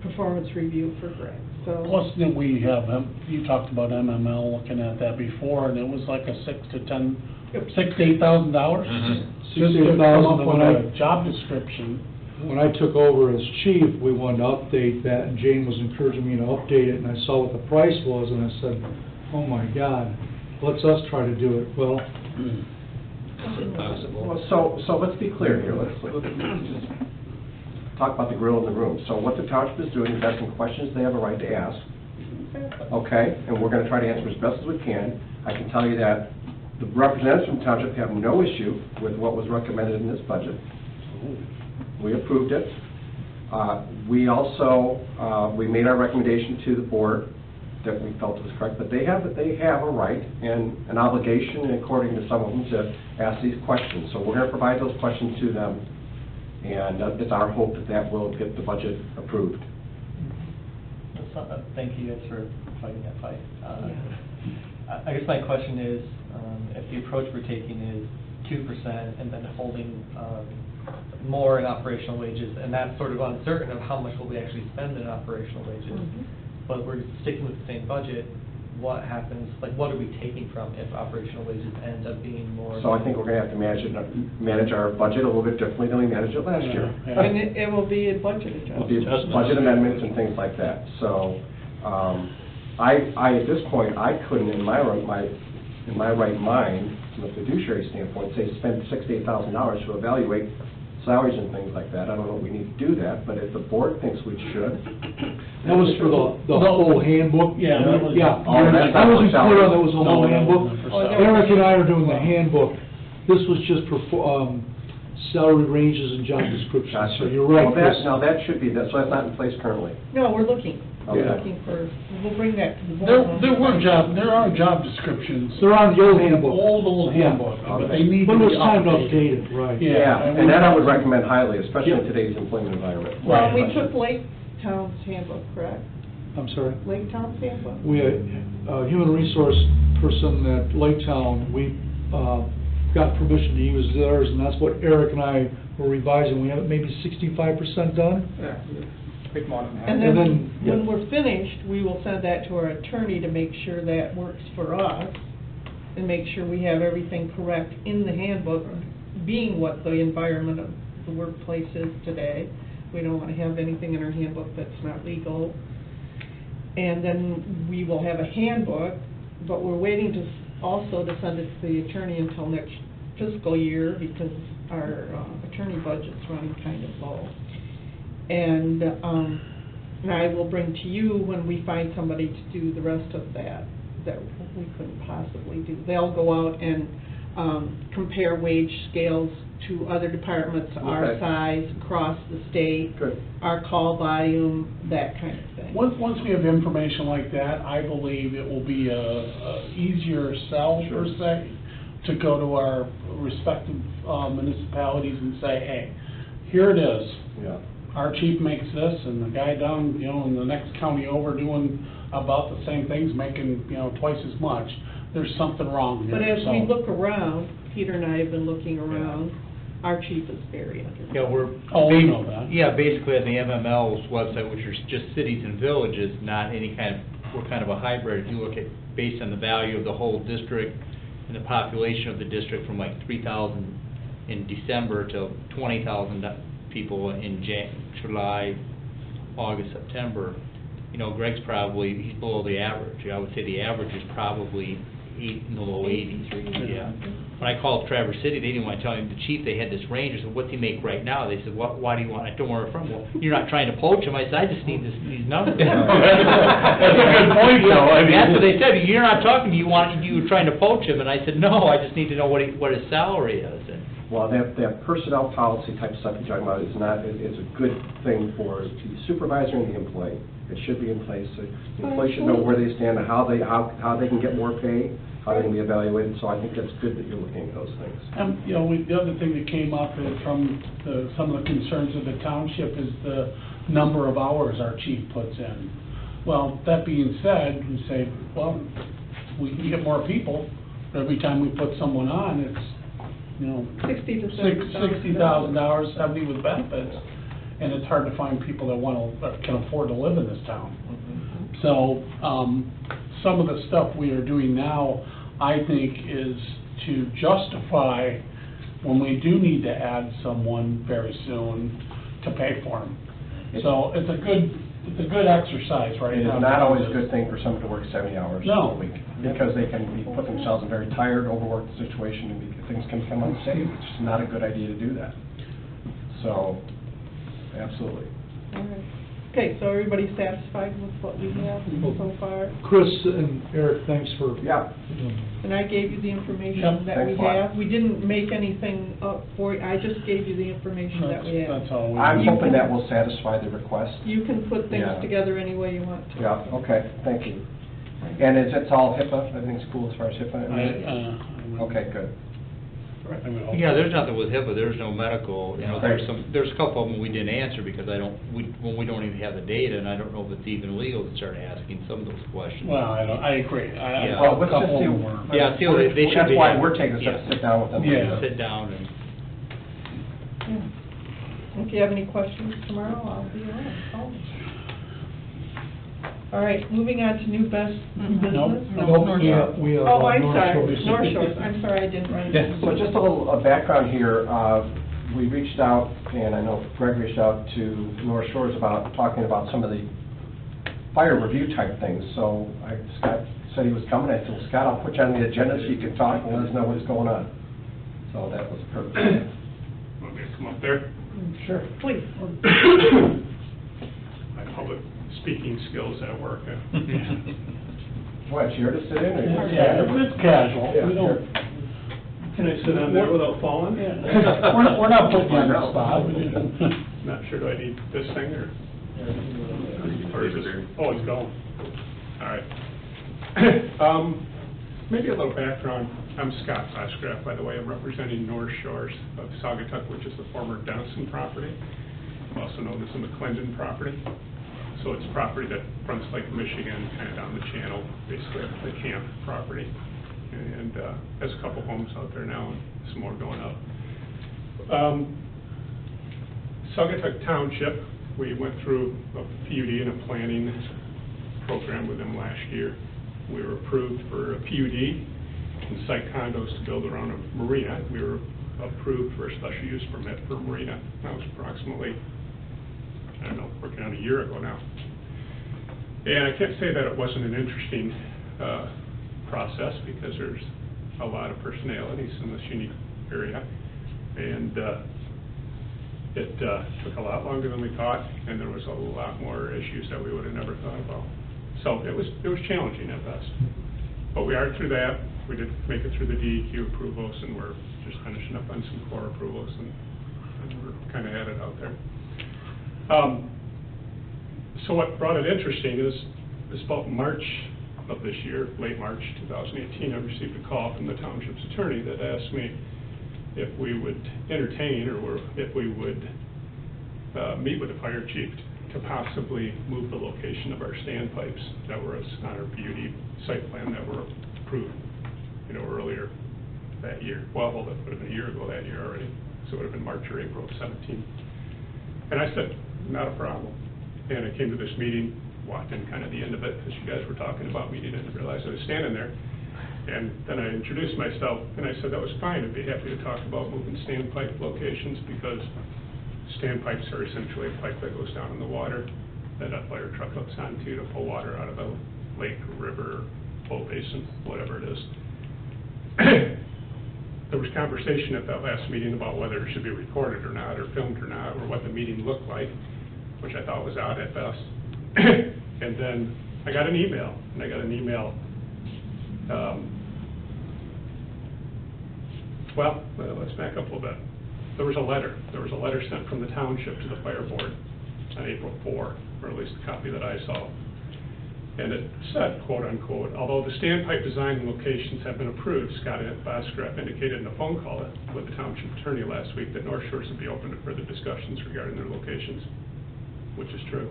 performance review for Greg, so. Plus, then we have, you talked about MML, looking at that before, and it was like a $6,000 to $8,000? Just to come up with a job description. When I took over as chief, we wanted to update that, and Jane was encouraging me to update it, and I saw what the price was, and I said, oh my God, let's us try to do it. Well, Well, so let's be clear here, let's just talk about the grill in the room. So what the township is doing is asking questions they have a right to ask, okay? And we're gonna try to answer as best as we can. I can tell you that the representatives from the township have no issue with what was recommended in this budget. We approved it. We also, we made our recommendation to the board that we felt was correct, but they have a right and an obligation, according to some of them, to ask these questions. So we're going to provide those questions to them, and it's our hope that that will get the budget approved. Thank you guys for fighting that fight. I guess my question is, if the approach we're taking is 2% and then holding more in operational wages, and that's sort of uncertain of how much will we actually spend in operational wages, but we're sticking with the same budget, what happens, like what are we taking from if operational wages end up being more? So I think we're going to have to manage our budget a little bit differently than we managed it last year. And it will be a budget It'll be adjustment. budget amendments and things like that. So, I at this point, I couldn't, in my right mind, from a fiduciary standpoint, say spend $6,000 to $8,000 to evaluate salaries and things like that. I don't know if we need to do that, but if the board thinks we should. that was for the whole handbook? Yeah, that was- Yeah, Oh, that's I not wasn't for clear on salary. that was the whole No, that handbook. wasn't for salary. Eric and I are doing the handbook. This was just for, salary ranges and job descriptions. Gotcha. So you're right, Well, Chris. now that should be, so that's not in place currently. No, we're looking Okay. for, we'll bring that to the board. There are job descriptions. They're on the old handbook. Old handbook, but they need to When be it was time to updated. update it, right. Yeah. And that I would recommend highly, especially in Yep. today's employment environment. Well, we took Lake Town's handbook, correct? I'm sorry? Lake Town's handbook? We had a human resource person at Lake Town, we got permission to use theirs, and that's what Eric and I were revising. We have it maybe 65% done? Yeah, a bit more than that. And And then, then, yeah. when we're finished, we will send that to our attorney to make sure that works for us, and make sure we have everything correct in the handbook, being what the environment of the workplace is today. We don't want to have anything in our handbook that's not legal. And then we will have a handbook, but we're waiting to also to send it to the attorney until next fiscal year, because our attorney budget's running kind of low. And I will bring to you when we find somebody to do the rest of that we couldn't possibly do. They'll go out and compare wage scales to other departments our Okay. size across the state, Good. our call volume, that kind of thing. Once we have information like that, I believe it will be a easier sell, per Sure. se, to go to our respective municipalities and say, hey, here it is. Yeah. Our chief makes this, and the guy down, in the next county over doing about the same things, making, twice as much. There's something wrong here. But as so- we look around, Peter and I have been looking around, our chief is very under. Yeah, we're. Oh, we know that. Yeah, basically on the MML's website, which is just cities and villages, not any kind of, we're kind of a hybrid. If you look at, based on the value of the whole district and the population of the district from like 3,000 in December to 20,000 people in July, August, September, Greg's probably, he's below the average. I would say the average is probably in the low 80s. Yeah. When I called Traverse City, they didn't want to tell me, the chief, they had this range. I said, what's he make right now? They said, why do you want, I don't know where from. Well, you're not trying to poach him. I said, I just need these numbers. That's a good point, though. I mean- That's what they said. You're not talking, you were trying to poach him. And I said, no, I just need to know what his salary is. And Well, that personnel policy type stuff you're talking about is not, it's a good thing for the supervisor and the employee. It should be in place. The employee should know where they stand, and how they can get more pay, how they can be evaluated. So I think that's good that you're looking at those things. The other thing that came up is from some of the concerns of the township is the number of hours our chief puts in. Well, that being said, we say, well, we can get more people. Every time we put someone on, it's, you know, $60,000 to $70,000. $60,000, 70 with benefits, and it's hard to find people that can afford to live in this town. So, some of the stuff we are doing now, I think, is to justify when we do need to add someone very soon to pay for them. So it's a good exercise right It now. is not always a good thing for someone to work 70 hours No. a week, because they can put themselves in a very tired, overworked situation, and things can become unsafe. It's just not a good idea to do that. So, absolutely. All right. Okay, so everybody's satisfied with what we have so far? Chris and Eric, thanks for. Yeah. And I gave you the information Yep, that we thanks a lot. have. We didn't make anything up for you, I just gave you the information that we have. That's all we I'm need. hoping that will satisfy the request. You can put things Yeah. together any way you want to. Yeah, okay, thank you. And it's all HIPAA, everything's cool as far as HIPAA? Okay, good. I would hope. Yeah, there's nothing with HIPAA, there's no medical, you know, Right. there's a couple of them we didn't answer because when we don't even have the data, and I don't know if it's even legal to start asking some of those questions. Well, I agree. Yeah. Well, let's just couple see. of them were- Yeah, see, they should That's be. why we're taking a step to sit down with them. Yeah. Sit down and. Yeah. If you have any questions tomorrow, I'll be around. Call me. All right, moving on to new business. Nope. We have, Oh, I'm North sorry, Shores. North Shores, I'm sorry, I didn't write Yeah. it. So just a little background here, we reached out, and I know Greg reached out to North Shores about talking about some of the fire review type things. So Scott said he was coming, I said, well, Scott, I'll put you on the agenda so you can talk and let us know what's going on. So that was perfect. Want me to come up there? Sure. Please. My public speaking skills at work. What, here to sit in, or? Yeah, it's casual. Yeah, We don't, Can I sit on there without falling? we're not putting you on the spot. Not sure, do I need this thing, or? Or is it, oh, it's going. All right. Maybe a little background. I'm Scott Foxcraft, by the way. I'm representing North Shores of Saugatuck, which is the former Dennison property, also known as the McClendon property. So it's property that runs Lake Michigan, kind of down the channel, basically up to the camp property. And there's a couple homes out there now, and some more going up. Saugatuck Township, we went through a PUD and a planning program with them last year. We were approved for a PUD and site condos to build around a marina. We were approved for a special use permit for a marina. That was approximately, I don't know, working on a year ago now. And I can't say that it wasn't an interesting process, because there's a lot of personalities in this unique area. And it took a lot longer than we thought, and there was a lot more issues that we would have never thought about. So it was challenging at best. But we are through that. We did make it through the DEQ approvals, and we're just finishing up on some core approvals, and we're kind of at it out there. So what brought it interesting is about March of this year, late March 2018, I received a call from the township's attorney that asked me if we would entertain, or if we would meet with the fire chief to possibly move the location of our standpipes that were on our PUD site plan that were approved, earlier that year. Well, that would have been a year ago that year already, so it would have been March or April of 17. And I said, not a problem. And I came to this meeting, walked in kind of the end of it, because you guys were talking about meeting, and realized I was standing there. And then I introduced myself, and I said that was fine. I'd be happy to talk about moving standpipe locations, because standpipes are essentially a pipe that goes down in the water that a fire truck hooks onto to pull water out of a lake, river, boat basin, whatever it is. There was conversation at that last meeting about whether it should be recorded or not, or filmed or not, or what the meeting looked like, which I thought was odd at best. And then I got an email, let's back up a little bit. There was a letter sent from the township to the fire board on April 4, or at least the copy that I saw. And it said, quote unquote, although the standpipe design and locations have been approved, Scott Foxcraft indicated in a phone call with the township attorney last week that North Shores would be open to further discussions regarding their locations, which is true.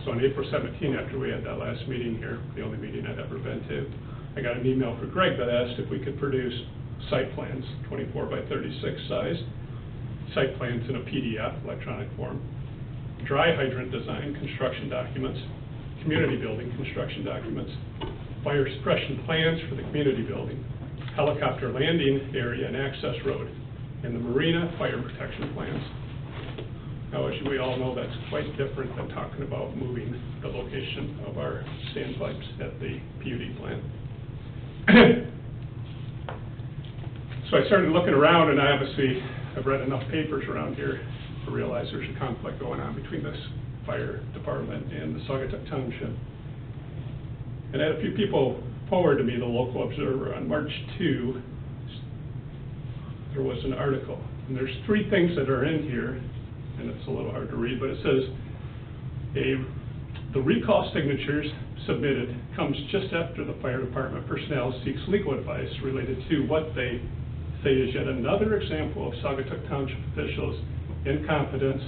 So on April 17, after we had that last meeting here, the only meeting I'd ever been to, I got an email from Greg that asked if we could produce site plans, 24 by 36 size, site plans in a PDF, electronic form, dry hydrant design, construction documents, community building construction documents, fire suppression plans for the community building, helicopter landing area and access road, and the marina fire protection plans. Now, as we all know, that's quite different than talking about moving the location of our standpipes at the PUD plant. So I started looking around, and I've read enough papers around here to realize there's a conflict going on between this fire department and the Saugatuck Township. And I had a few people forward to me the local observer on March 2. There was an article, and there's 3 things that are in here, and it's a little hard to read, but it says the recall signatures submitted comes just after the fire department personnel seeks legal advice related to what they say is yet another example of Saugatuck Township officials' incompetence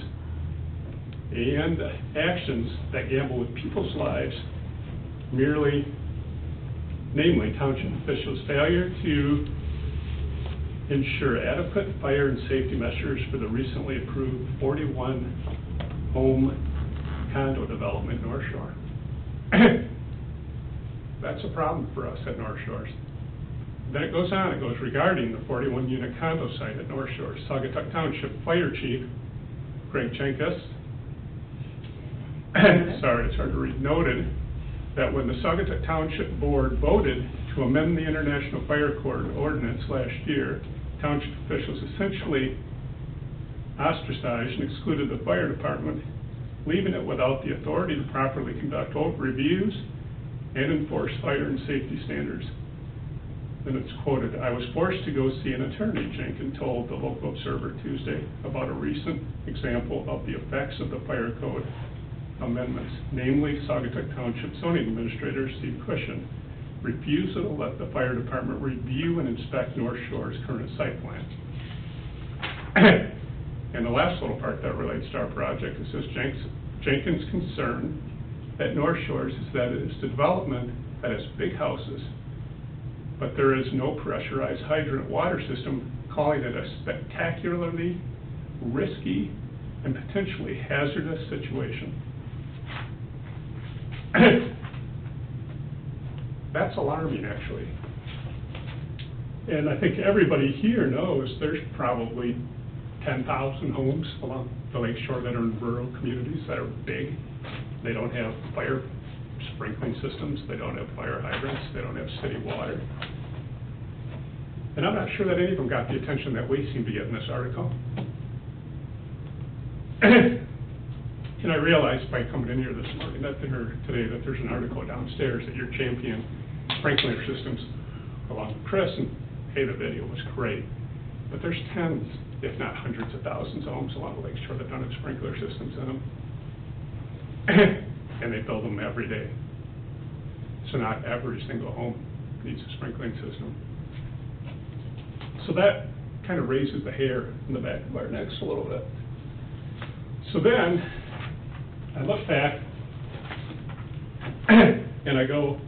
and actions that gamble with people's lives, namely township officials' failure to ensure adequate fire and safety measures for the recently approved 41-home condo development North Shore. That's a problem for us at North Shores. Then it goes on, it goes regarding the 41-unit condo site at North Shore. Saugatuck Township Fire Chief Greg Jenkins, sorry, it's hard to read, noted that when the Saugatuck Township Board voted to amend the International Fire Code ordinance last year, township officials essentially ostracized and excluded the fire department, leaving it without the authority to properly conduct reviews and enforce fire and safety standards. Then it's quoted, "I was forced to go see an attorney," Jenkins told the local Observer Tuesday, about a recent example of the effects of the fire code amendments, namely Saugatuck Township zoning administrator Steve Cushion refusal to let the fire department review and inspect North Shore's current site plan. And the last little part that relates to our project, it says Jenkins' concern at North Shores is that it is development that has big houses, but there is no pressurized hydrant water system, calling it a spectacularly risky and potentially hazardous situation. That's alarming, actually. And I think everybody here knows there's probably 10,000 homes along the lake shore that are in rural communities that are big. They don't have fire sprinkling systems, they don't have fire hydrants, they don't have city water. And I'm not sure that any of them got the attention that we seem to get in this article. And I realized by coming in here this morning, that there's an article downstairs that you're championing sprinkler systems along with Chris, and hey, the video was great. But there's tens, if not hundreds of thousands of homes along the lake shore that don't have sprinkler systems in them. And they build them every day. So not every single home needs a sprinkling system. So that kind of raises the hair in the back of our necks a little bit. So then, I look back, and I go,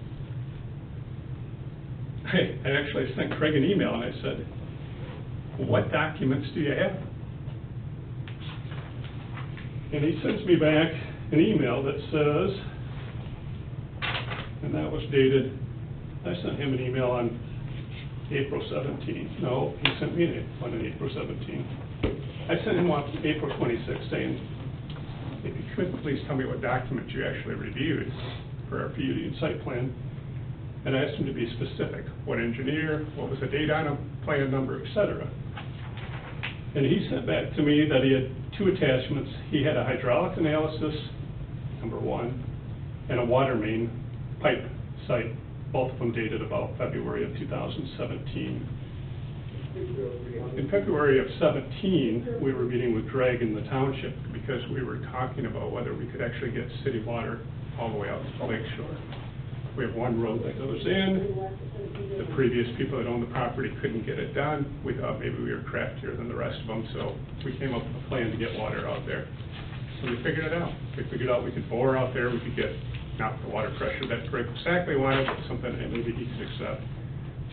I actually sent Craig an email, and I said, what documents do you have? And he sends me back an email that says, and that was dated, I sent him an email on April 17th. No, he sent me one on April 17th. I sent him one on April 26th saying, if you could please tell me what documents you actually reviewed for our PUD and site plan. And I asked him to be specific. What engineer, what was the date on them, plan number, etc. And he sent back to me that he had 2 attachments. He had a hydraulic analysis, number 1, and a water main pipe site, both of them dated about February of 2017. In February of 17, we were meeting with Greg in the township because we were talking about whether we could actually get city water all the way out to the lake shore. We have one road that goes in. The previous people that owned the property couldn't get it done. We thought maybe we were craftier than the rest of them, so we came up with a plan to get water out there. So we figured it out. We figured out we could bore out there, we could knock the water pressure that Greg exactly wanted, something that maybe he could accept.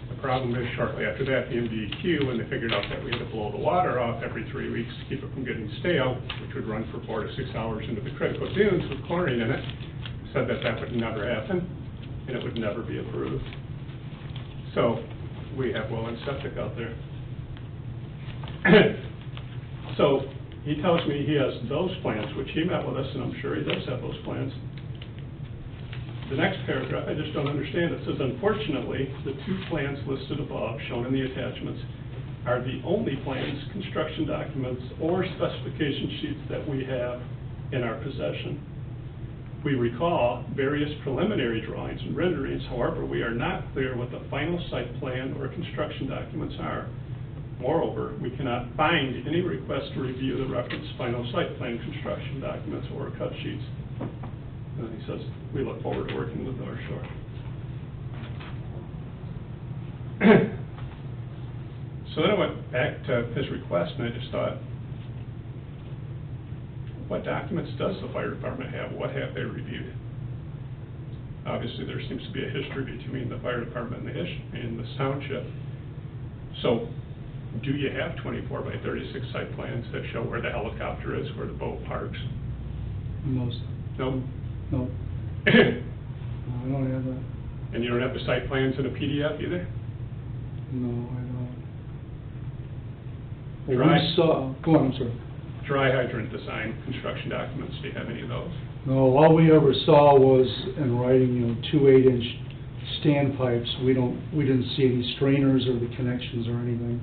The problem is shortly after that, the MDEQ, when they figured out that we had to blow the water off every 3 weeks to keep it from getting stale, which would run for 4 to 6 hours into the critical dunes with chlorine in it, said that that would never happen, and it would never be approved. So, we have well and septic out there. So, he tells me he has those plans, which he met with us, and I'm sure he does have those plans. The next paragraph, I just don't understand. It says, unfortunately, the 2 plans listed above, shown in the attachments, are the only plans, construction documents, or specification sheets that we have in our possession. We recall various preliminary drawings and renderings. However, we are not clear what the final site plan or construction documents are. Moreover, we cannot find any request to review the referenced final site plan, construction documents, or cut sheets. And then he says, we look forward to working with North Shore. So then I went back to his request, and I just thought, what documents does the fire department have? What have they reviewed? Obviously, there seems to be a history between the fire department and the township. So, do you have 24 by 36 site plans that show where the helicopter is, where the boat parks? Most. No? No. No, I don't have that. And you don't have the site plans in a PDF either? No, I don't. Well, Dry- we saw, go on, I'm sorry. Dry hydrant design, construction documents, do you have any of those? No, all we ever saw was in writing, 2 8-inch standpipes. We didn't see any strainers or the connections or anything.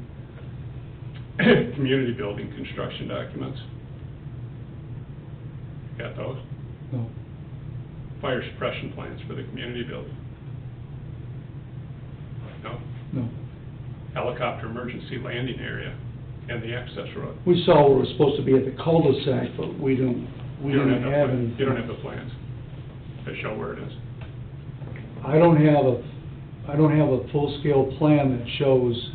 Community building construction documents. Got those? No. Fire suppression plans for the community building? No? No. Helicopter emergency landing area and the access road? We saw where it was supposed to be at the cul-de-sac, but we didn't have any. You don't have the plans that show where it is? I don't have a full-scale plan that shows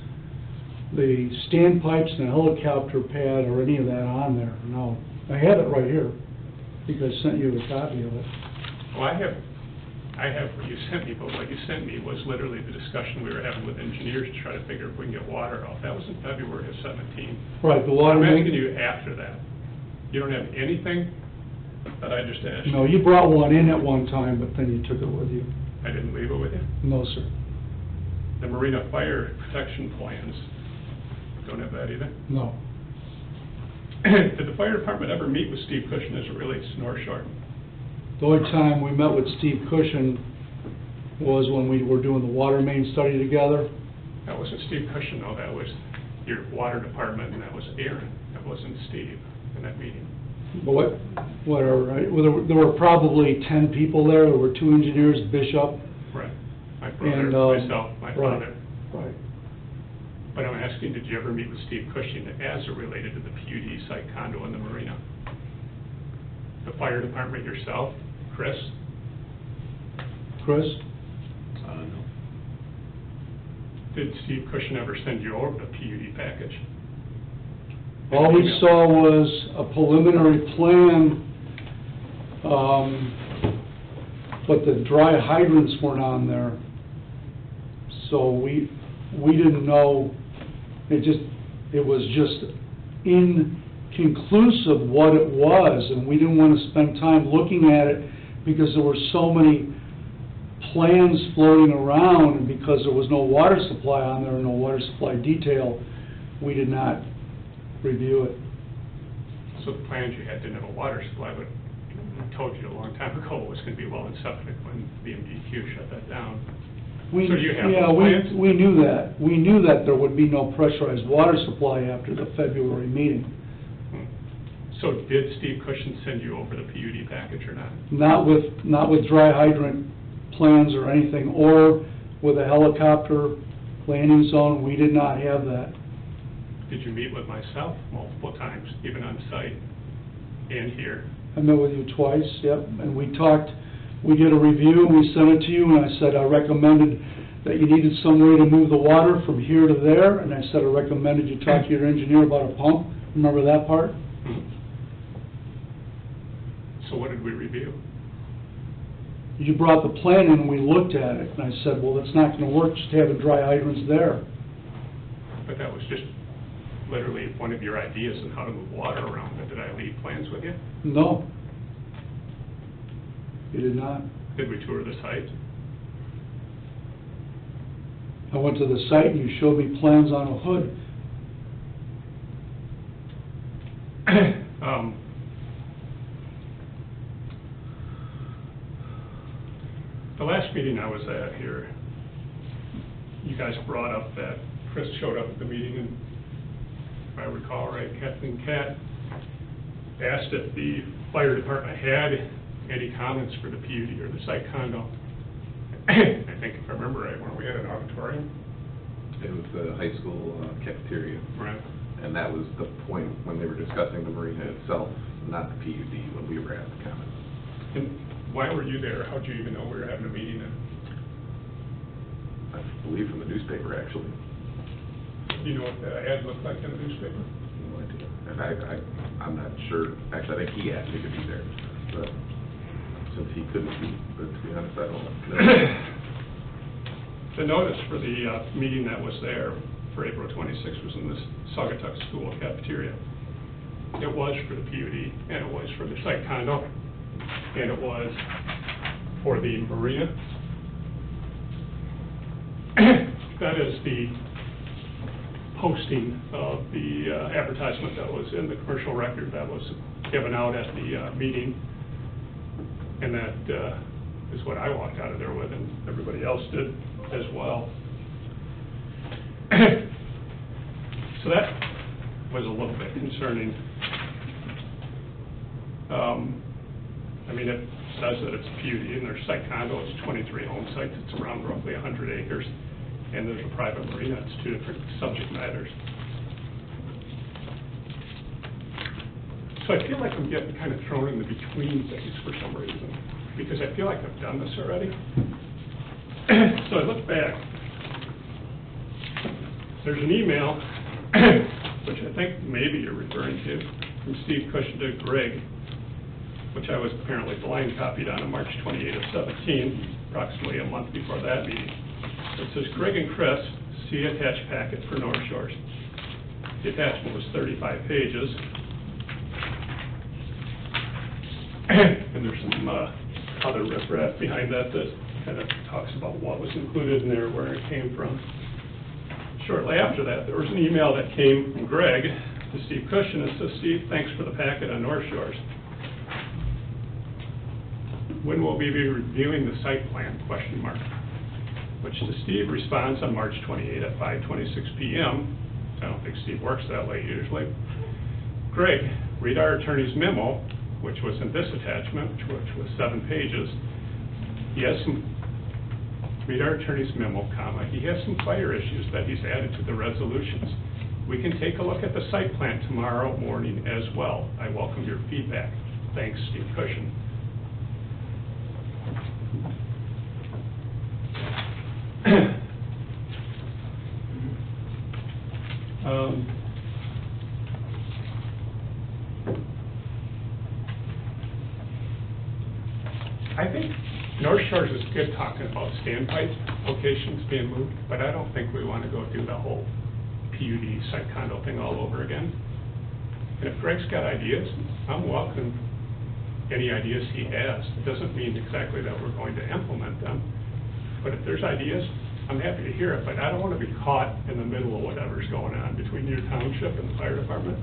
the standpipes and the helicopter pad or any of that on there, no. I have it right here, because I sent you a copy of it. Well, I have what you sent me, but what you sent me was literally the discussion we were having with engineers to try to figure if we can get water out. That was in February of 17. Right, the water I'm main. asking you after that. You don't have anything that I just asked you? No, you brought one in at one time, but then you took it with you. I didn't leave it with you? No, sir. The Marina fire protection plans, don't have that either? No. Did the fire department ever meet with Steve Cushion as it relates to North Shore? The only time we met with Steve Cushion was when we were doing the water main study together. That wasn't Steve Cushion, though, that was your water department, and that was Aaron. That wasn't Steve in that meeting. But there were probably 10 people there. There were 2 engineers, Bishop. Right. My brother, myself, my father. Right. But I'm asking, did you ever meet with Steve Cushing as it related to the PUD site condo in the marina? The fire department yourself, Chris? Chris? No. Did Steve Cushing ever send you over the PUD package? All we saw was a preliminary plan, but the dry hydrants weren't on there. So we didn't know, it was just inconclusive what it was, and we didn't want to spend time looking at it because there were so many plans floating around, and because there was no water supply on there, no water supply detail, we did not review it. So the plans you had didn't have a water supply, but I told you a long time ago it was going to be well and septic when the MDQ shut that down. So do you have those plans? We knew that. We knew that there would be no pressurized water supply after the February meeting. So did Steve Cushing send you over the PUD package or not? Not with dry hydrant plans or anything, or with a helicopter landing zone. We did not have that. Did you meet with myself multiple times, even on site and here? I met with you twice, yep, and we talked, we did a review, and we sent it to you, and I said I recommended that you needed some way to move the water from here to there, and I said I recommended you talk to your engineer about a pump. Remember that part? So what did we review? You brought the plan in and we looked at it, and I said, well, it's not gonna work just having dry hydrants there. But that was just literally one of your ideas on how to move water around. But did I leave plans with you? No. You did not. Did we tour the site? I went to the site and you showed me plans on a hood. The last meeting I was at here, you guys brought up that Chris showed up at the meeting, and if I recall right, Kathleen Catt asked if the fire department had any comments for the PUD or the site condo. I think if I remember right, when we had an auditorium. It was the high school cafeteria. Right. And that was the point when they were discussing the marina itself, not the PUD, when we were at the comment. And why were you there? How'd you even know we were having a meeting then? I believe from the newspaper, actually. Do you know what the ad looked like in the newspaper? No idea. And I'm not sure. Actually, I think he asked me to be there, but since he couldn't be, but to be honest, I don't know. The notice for the meeting that was there for April 26th was in the Saugatuck School cafeteria. It was for the PUD, and it was for the site condo, and it was for the marina. That is the posting of the advertisement that was in the commercial record that was given out at the meeting, and that is what I walked out of there with, and everybody else did as well. So that was a little bit concerning. I mean, it says that it's PUD, and there's site condo, it's 23 home sites, it's around roughly 100 acres, and there's a private marina, it's two different subject matters. So I feel like I'm getting kind of thrown in the between things for some reason, because I feel like I've done this already. So I look back. There's an email, which I think maybe you're referring to, from Steve Cushion to Greg, which I was apparently blind copied on March 28 of 17, approximately a month before that meeting. It says, Greg and Chris, see attached packet for North Shores. The attachment was 35 pages. And there's some other riffraff behind that that kind of talks about what was included in there, where it came from. Shortly after that, there was an email that came from Greg to Steve Cushion and says, Steve, thanks for the packet on North Shores. When will we be reviewing the site plan, ? Which to Steve responds on March 28 at 5:26 p.m. I don't think Steve works that late usually. Greg, read our attorney's memo, which was in this attachment, which was 7 pages. He has some, read our attorney's memo, he has some fire issues that he's added to the resolutions. We can take a look at the site plan tomorrow morning as well. I welcome your feedback. Thanks, Steve Cushion. I think North Shores is good talking about standpipe locations being moved, but I don't think we want to go do the whole PUD site condo thing all over again. And if Greg's got ideas, I'm welcome any ideas he has. It doesn't mean exactly that we're going to implement them, but if there's ideas, I'm happy to hear it, but I don't want to be caught in the middle of whatever's going on between your township and the fire department,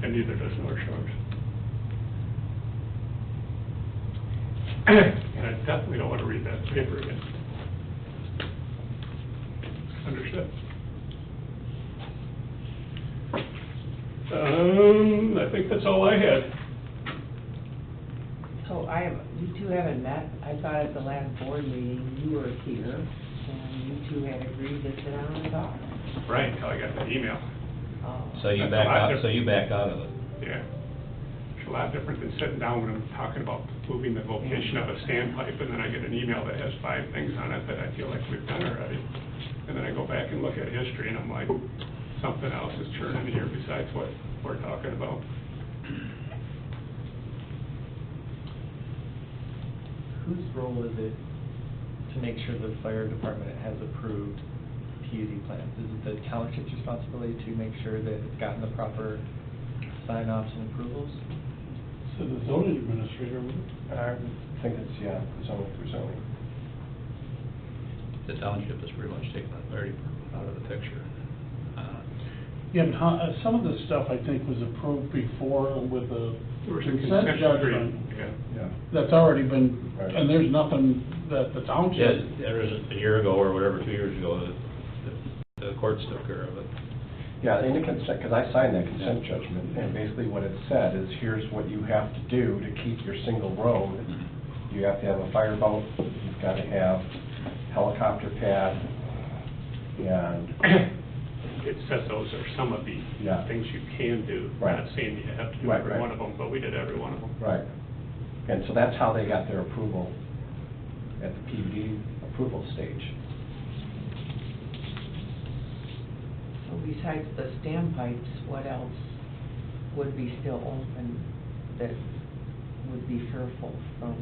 and neither does North Shores. And I definitely don't want to read that paper again. Understood. I think that's all I had. So you two haven't met. I thought at the last board meeting you were here, and you two had agreed to sit down and talk. Right, until I got that email. So you That's back out of it. Yeah. It's a lot different than sitting down when I'm talking about moving the location of a standpipe, and then I get an email that has 5 things on it that I feel like we've done already. And then I go back and look at history, and I'm like, something else is churning here besides what we're talking about. whose role is it to make sure the fire department has approved PUD plans? Is it the township's responsibility to make sure that it's gotten the proper sign-offs and approvals? So the zoning administrator would. I think it's, yeah, zoning through zoning. The township has pretty much taken the fire department out of the picture. Yeah, but how, some of the stuff I think was approved before with the There was a consent consent judgment. decree, yeah. That's already been, Right. and there's nothing that the township. Yeah, there was a year ago or whatever, 2 years ago, the courts took care of it. Yeah, in the consent, because I signed that consent judgment, and basically what it said is, here's what you have to do to keep your single road. You have to have a fireboat, you've got to have helicopter pad, and It says those are some of the Yeah. things you can do. We're Right. not saying you have to do Right, every right. one of them, but we did every one of them. right. And so that's how they got their approval at the PUD approval stage. So besides the standpipes, what else would be still open that would be fearful from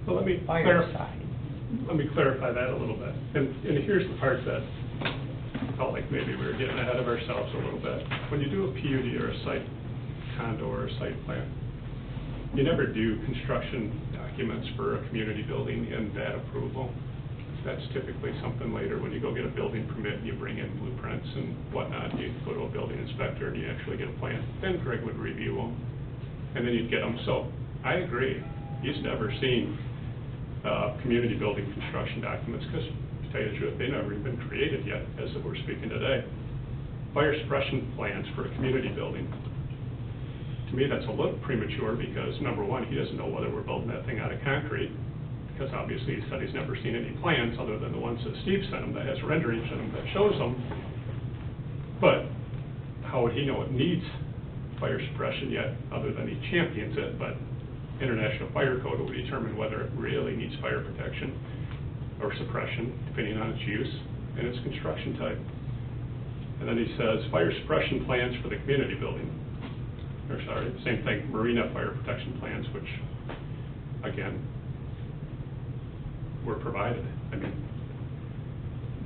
Well, let me the fire clarify. side? Let me clarify that a little bit. And here's the part that I felt like maybe we were getting ahead of ourselves a little bit. When you do a PUD or a site condo or a site plan, you never do construction documents for a community building in that approval. That's typically something later when you go get a building permit and you bring in blueprints and whatnot. You go to a building inspector and you actually get a plan. Then Greg would review them and then you'd get them. So I agree. He's never seen community building construction documents because, to tell you the truth, they've never even been created yet as we're speaking today. Fire suppression plans for a community building. To me, that's a little premature because, number one, he doesn't know whether we're building that thing out of concrete, because obviously he said he's never seen any plans other than the ones that Steve sent him that has renderings in them that shows them. But how would he know it needs fire suppression yet, other than he champions it? But International Fire Code will determine whether it really needs fire protection or suppression, depending on its use and its construction type. And then he says, fire suppression plans for the community building. Or sorry, same thing, marina fire protection plans, which, again, were provided. I mean,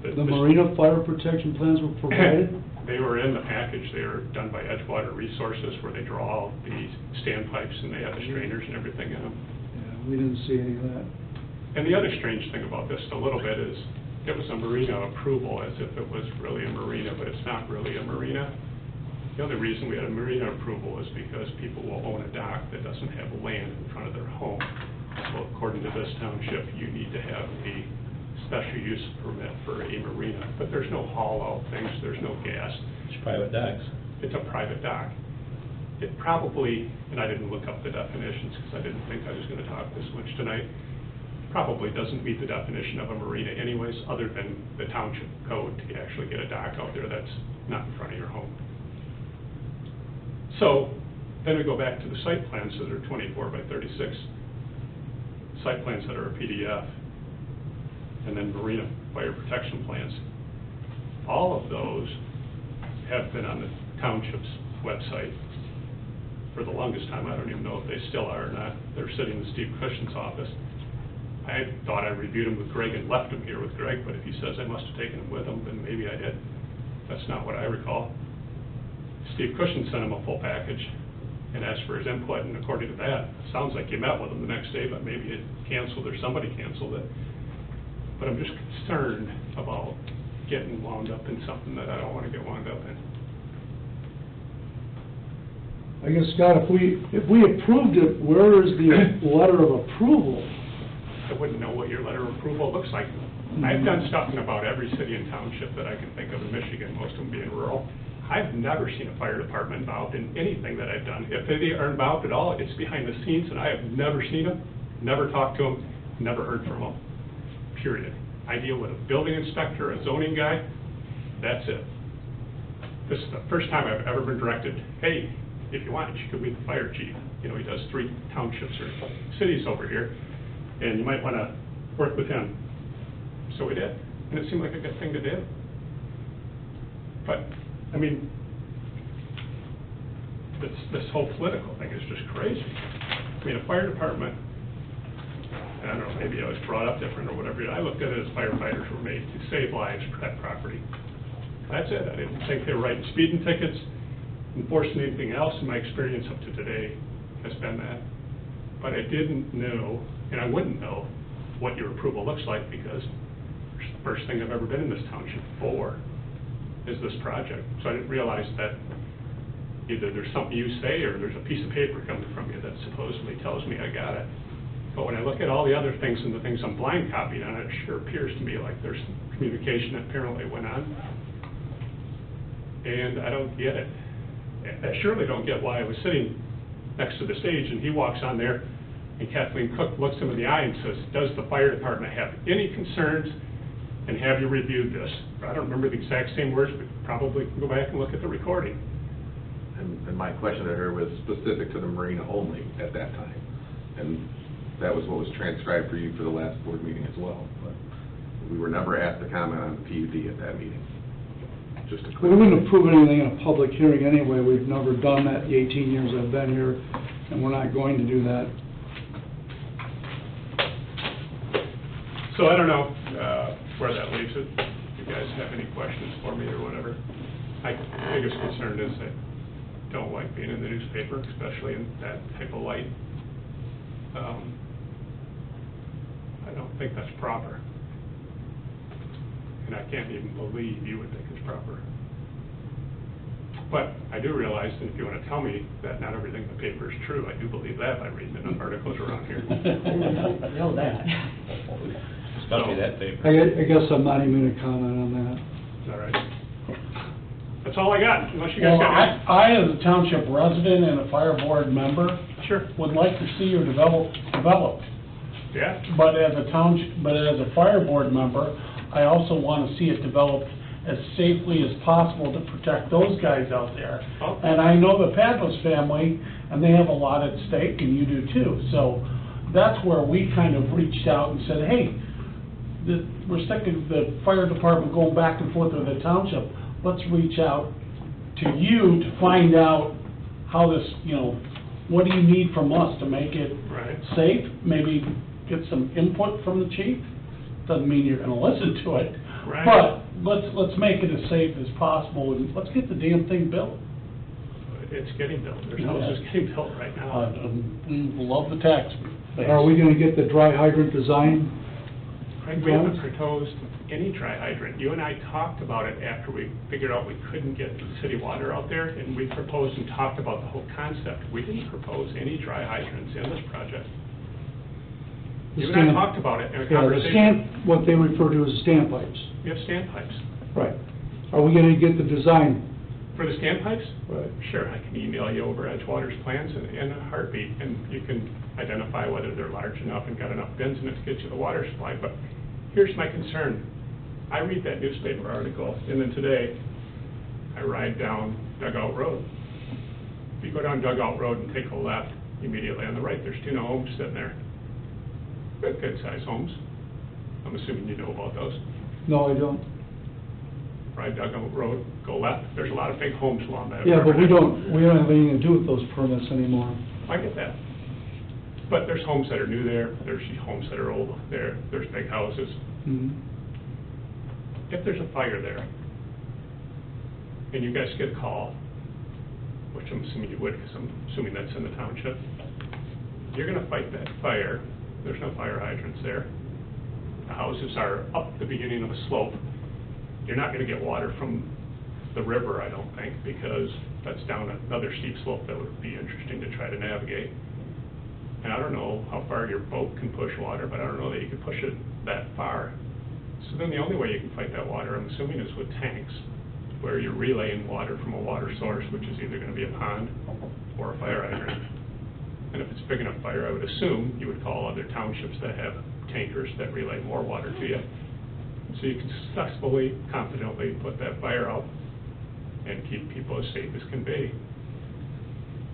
The marina fire protection plans were provided? They were in the package. They were done by Edgewater Resources, where they draw all the standpipes and they have the strainers and everything in them. Yeah, we didn't see any of that. And the other strange thing about this a little bit is, it was a marina approval as if it was really a marina, but it's not really a marina. The other reason we had a marina approval is because people will own a dock that doesn't have land in front of their home. So according to this township, you need to have a special use permit for a marina, but there's no haul-out things, there's no gas. It's private docks. It's a private dock. It probably, and I didn't look up the definitions because I didn't think I was going to talk this much tonight, probably doesn't meet the definition of a marina anyways, other than the township code to actually get a dock out there that's not in front of your home. So, then we go back to the site plans that are 24 by 36, site plans that are a PDF, and then marina fire protection plans. All of those have been on the township's website for the longest time. I don't even know if they still are or not. They're sitting in Steve Cushion's office. I thought I reviewed them with Greg and left them here with Greg, but if he says I must have taken them with him, then maybe I did. That's not what I recall. Steve Cushion sent him a full package and asked for his input, and according to that, it sounds like you met with him the next day, but maybe it canceled or somebody canceled it. But I'm just concerned about getting wound up in something that I don't want to get wound up in. I guess, Scott, if we approved it, where is the letter of approval? I wouldn't know what your letter of approval looks like. I've done stuff in about every city and township that I can think of in Michigan, most of them being rural. I've never seen a fire department involved in anything that I've done. If they are involved at all, it's behind the scenes, and I have never seen them, never talked to them, never heard from them, period. I deal with a building inspector, a zoning guy, that's it. This is the first time I've ever been directed, hey, if you want, you could meet the fire chief. You know, he does 3 townships or cities over here, and you might want to work with him. So we did, and it seemed like a good thing to do. But, I mean, this whole political thing is just crazy. I mean, a fire department, and don't know, maybe I was brought up different or whatever. I looked at it as firefighters were made to save lives, protect property. That's it. I didn't think they were writing speeding tickets, enforcing anything else. In my experience up to today has been that. But I didn't know, and I wouldn't know, what your approval looks like, because it's the first thing I've ever been in this township for is this project. So I didn't realize that either there's something you say or there's a piece of paper coming from you that supposedly tells me I got it. But when I look at all the other things and the things I'm blind copied on, it sure appears to me like there's some communication that apparently went on. And I don't get it. I surely don't get why I was sitting next to the stage and he walks on there and Kathleen Cook looks him in the eye and says, does the fire department have any concerns and have you reviewed this? I don't remember the exact same words, but probably can go back and look at the recording. And my question to her was specific to the marina only at that time. And that was what was transcribed for you for the last board meeting as well. But we were never asked to comment on the PUD at that meeting. Just to We clarify. wouldn't approve anything in a public hearing anyway. We've never done that the 18 years I've been here, and we're not going to do that. So I don't know where that leaves it. If you guys have any questions for me or whatever. My biggest concern is I don't like being in the newspaper, especially in that type of light. I don't think that's proper. And I can't even believe you would think it's proper. But I do realize that if you want to tell me that not everything in the paper is true, I do believe that by reading enough articles around here. Know that. Especially that paper. I guess I'm not even going to comment on that. All right. That's all I got, unless you guys Well, got I, as a township resident and a fire board member, Sure. would like to see your developed. Yeah? But as a fire board member, I also want to see it developed as safely as possible to protect those guys out there. Okay. And I know the Padlas family, and they have a lot at stake, and you do too. So that's where we kind of reached out and said, hey, we're sick of the fire department going back and forth with the township. Let's reach out to you to find out how this, what do you need from us to make it Right. safe? Maybe get some input from the chief. Doesn't mean you're gonna listen to it. Right. But let's make it as safe as possible, and let's get the damn thing built. It's getting built. There's houses getting built right now. We love the tax base. Are we going to get the dry hydrant design? Craig, we haven't proposed any dry hydrant. You and I talked about it after we figured out we couldn't get city water out there, and we proposed and talked about the whole concept. We didn't propose any dry hydrants in this project. You and I talked about it in a Yeah, the conversation. what they refer to as standpipes. We have standpipes. Right. Are we going to get the design? For the standpipes? Right. Sure, I can email you over Edgewater's plans in a heartbeat, and you can identify whether they're large enough and got enough bins in it to get you the water supply. But here's my concern. I read that newspaper article, and then today, I ride down Dugout Road. If you go down Dugout Road and take a left, immediately on the right, there's 2 homes sitting there. Good-sized homes. I'm assuming you know about those. No, I don't. Ride Dugout Road, go left, there's a lot of big homes along that. Yeah, but we river. don't have anything to do with those permits anymore. I get that. But there's homes that are new there, there's homes that are old there, there's big houses. Mhm. If there's a fire there, and you guys get a call, which I'm assuming you would, because I'm assuming that's in the township, you're gonna fight that fire. There's no fire hydrants there. The houses are up the beginning of a slope. You're not gonna get water from the river, I don't think, because that's down another steep slope that would be interesting to try to navigate. And I don't know how far your boat can push water, but I don't know that you can push it that far. So then the only way you can fight that water, I'm assuming, is with tanks, where you're relaying water from a water source, which is either gonna be a pond or a fire hydrant. And if it's a big enough fire, I would assume you would call other townships that have tankers that relay more water to you. So you can successfully, confidently put that fire out and keep people as safe as can be.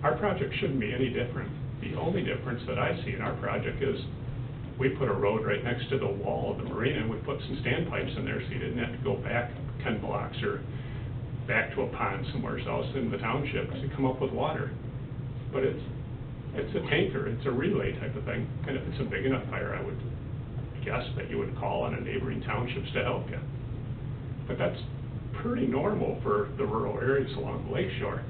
Our project shouldn't be any different. The only difference that I see in our project is we put a road right next to the wall of the marina, and we put some standpipes in there so you didn't have to go back 10 blocks or back to a pond somewhere else in the township to come up with water. But it's It's a tanker, it's a relay type of thing, and if it's a big enough fire, I would guess that you would call on a neighboring townships to help you. But that's pretty normal for the rural areas along the lake shore.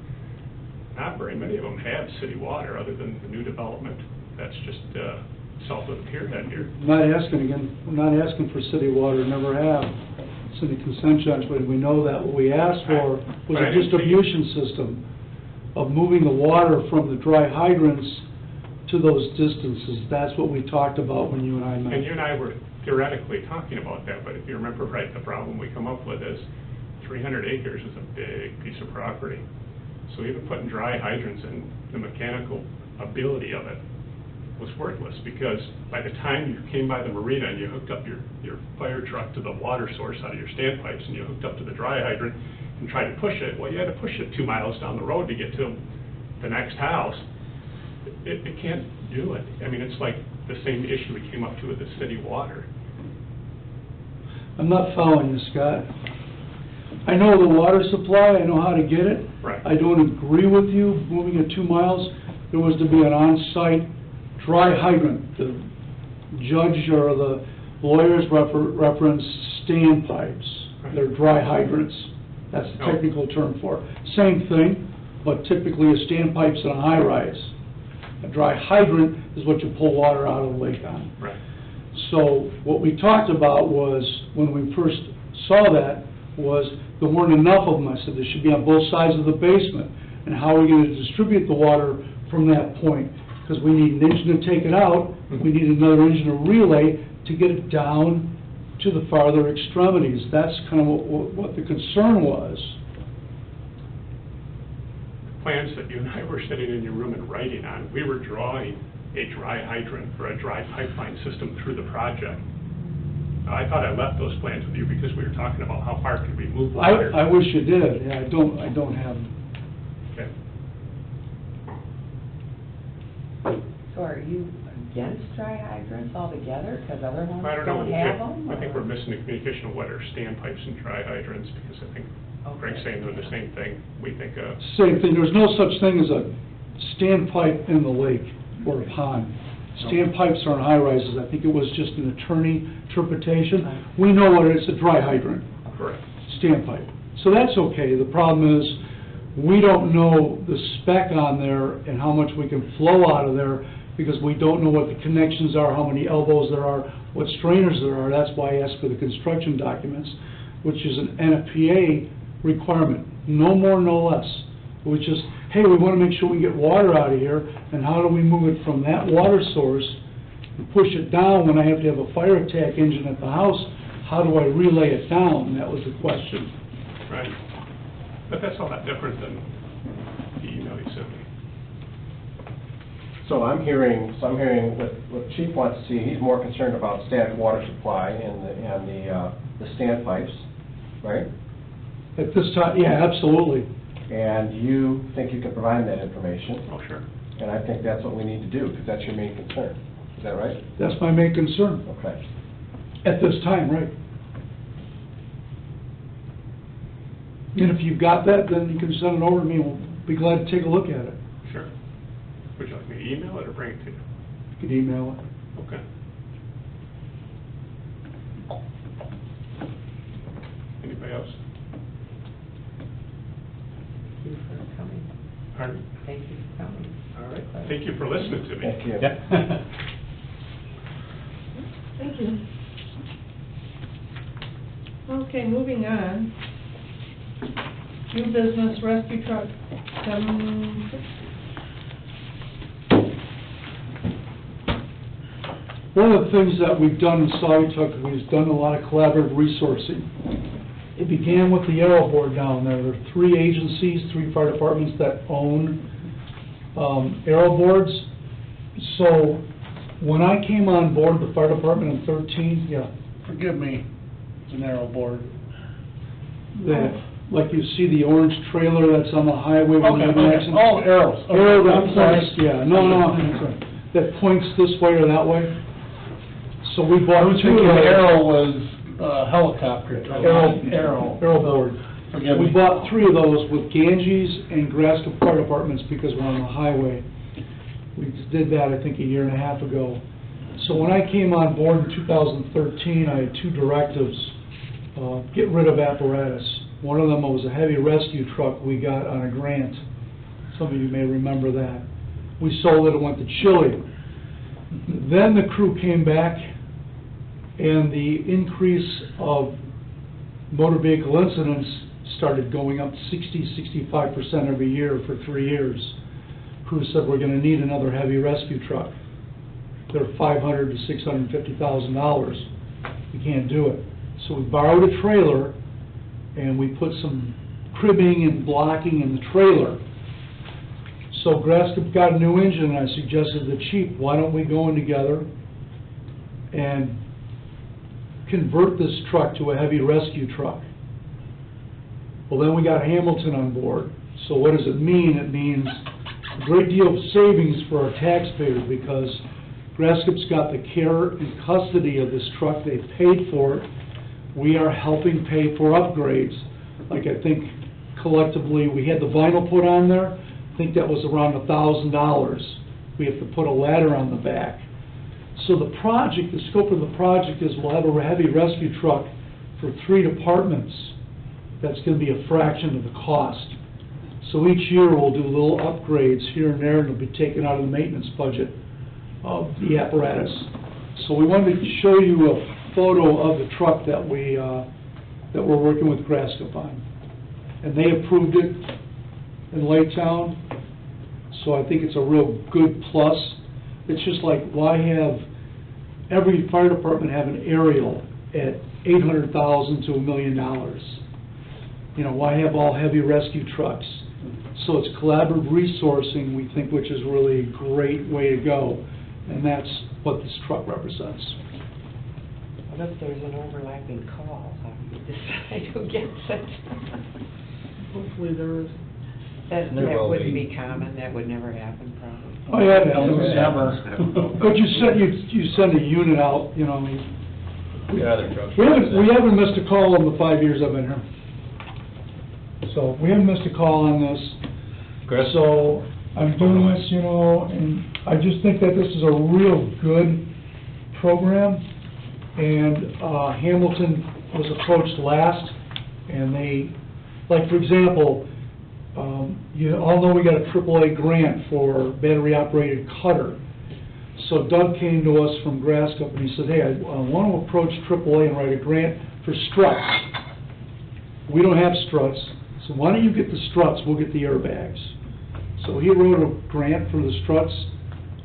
Not very many of them have city water, other than the new development that's just south of the pier head here. Not asking again, we're not asking for city water, never have. It's in the consent judgment, we know that. What we asked for was But I a didn't see- distribution system of moving the water from the dry hydrants to those distances. That's what we talked about when you and I met. And you and I were theoretically talking about that, but if you remember right, the problem we come up with is 300 acres is a big piece of property. So even putting dry hydrants in, the mechanical ability of it was worthless, because by the time you came by the marina and you hooked up your fire truck to the water source out of your standpipes and you hooked up to the dry hydrant and tried to push it, well, you had to push it 2 miles down the road to get to the next house. It can't do it. I mean, it's like the same issue we came up to with the city water. I'm not following you, Scott. I know the water supply, I know how to get it. Right. I don't agree with you moving it 2 miles. There was to be an on-site dry hydrant. The judge or the lawyers reference standpipes. They're dry hydrants. That's the Oh. technical term for it. Same thing, but typically a standpipe's in a high-rise. A dry hydrant is what you pull water out of the lake on. Right. So what we talked about was, when we first saw that, was there weren't enough of them. I said, there should be on both sides of the basement. And how are we going to distribute the water from that point? Because we need an engine to take it out, we need another engine to relay to get it down to the farther extremities. That's kind of what the concern was. Plans that you and I were sitting in your room and writing on, we were drawing a dry hydrant or a dry pipeline system through the project. I thought I left those plans with you because we were talking about how far could we move water. I wish you did. Yeah, I don't have them. Okay. So are you against dry hydrants altogether, because other homes I don't know. don't have them? I think we're missing the communication of what are standpipes and dry hydrants, because I think Greg's saying they're the same thing. We think, Same thing, there's no such thing as a standpipe in the lake or a pond. Standpipes are in high-rises, I think it was just an attorney interpretation. We know what it is, a dry hydrant, correct. standpipe. So that's okay, the problem is, we don't know the spec on there and how much we can flow out of there, because we don't know what the connections are, how many elbows there are, what strainers there are. That's why I asked for the construction documents, which is an NFPA requirement, no more, no less. Which is, hey, we want to make sure we get water out of here, and how do we move it from that water source and push it down when I have to have a fire attack engine at the house? How do I relay it down? That was the question. Right. But that's all that different than the email you sent me. So I'm hearing what Chief wants to see, he's more concerned about static water supply and the standpipes, right? At this time, yeah, absolutely. And you think you can provide that information, Oh, sure. and I think that's what we need to do, because that's your main concern. Is that right? That's my main concern. Okay. At this time, right. And if you've got that, then you can send it over to me, we'll be glad to take a look at it. Sure. Would you like me to email it or bring it to you? You can email it. Okay. Anybody else? Thank you for coming. Pardon? Thank you for coming. All right. Thank you for listening to me. Thank you. Thank you. Okay, moving on. New business rescue truck, 760. One of the things that we've done in Saugatuck, we've done a lot of collaborative resourcing. It began with the Arrow Board down there. There are 3 agencies, 3 fire departments that own Arrow Boards. So when I came on board the fire department in 13, Forgive me, it's an arrow board. like you see the orange trailer that's on the highway. when you have an accident. Oh, arrows. Okay, Arrow that I'm sorry. points, yeah, no, that points this way or that way. So we I bought was 2 thinking of those. arrow was helicopter. Arrow board. Forgive We me. bought 3 of those with Ganges and Grasco Fire Departments because we're on the highway. We did that, I think, a year and a half ago. So when I came on board in 2013, I had two directives. Get rid of apparatus. One of them was a heavy rescue truck we got on a grant. Some of you may remember that. We sold it, it went to Chile. Then the crew came back, and the increase of motor vehicle incidents started going up 60-65% every year for 3 years. Crew said, we're going to need another heavy rescue truck. They're $500,000 to $650,000. We can't do it. So we borrowed a trailer, and we put some cribbing and blocking in the trailer. So Grascop got a new engine, and I suggested to the chief, why don't we go in together and convert this truck to a heavy rescue truck? Well, then we got Hamilton on board. So what does it mean? It means a great deal of savings for our taxpayers, because Grascop's got the care and custody of this truck. They've paid for it. We are helping pay for upgrades. Like, I think collectively, we had the vinyl put on there. I think that was around $1,000. We have to put a ladder on the back. So the project, the scope of the project is we'll have a heavy rescue truck for 3 departments. That's going to be a fraction of the cost. So each year we'll do little upgrades here and there, and it'll be taken out of the maintenance budget of the apparatus. So we wanted to show you a photo of the truck that we're working with Grascop on. And they approved it in Laytown, so I think it's a real good plus. It's just like, why have every fire department have an aerial at $800,000 to $1 million? You know, why have all heavy rescue trucks? So it's collaborative resourcing, we think, which is really a great way to go, and that's what this truck represents. What if there's an overlapping call? How do you decide who gets it? Hopefully there is. That wouldn't be common, that would never happen, probably. Oh, yeah, never. But you send a unit out, you know. We haven't missed a call in the 5 years I've been here. So we haven't missed a call on this. Chris? So I'm doing this, you know, and I just think that this is a real good program. And Hamilton was approached last, and they, like, for example, you all know we got a AAA grant for battery-operated cutter. So Doug came to us from Grascop, and he said, hey, I want to approach AAA and write a grant for struts. We don't have struts, so why don't you get the struts, we'll get the airbags. So he wrote a grant for the struts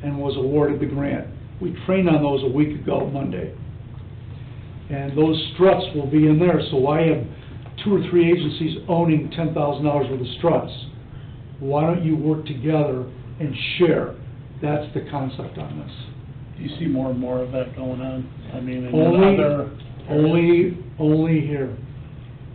and was awarded the grant. We trained on those a week ago, Monday. And those struts will be in there, so why have 2 or 3 agencies owning $10,000 worth of struts? Why don't you work together and share? That's the concept on this. Do you see more and more of that going on? I mean, in only here.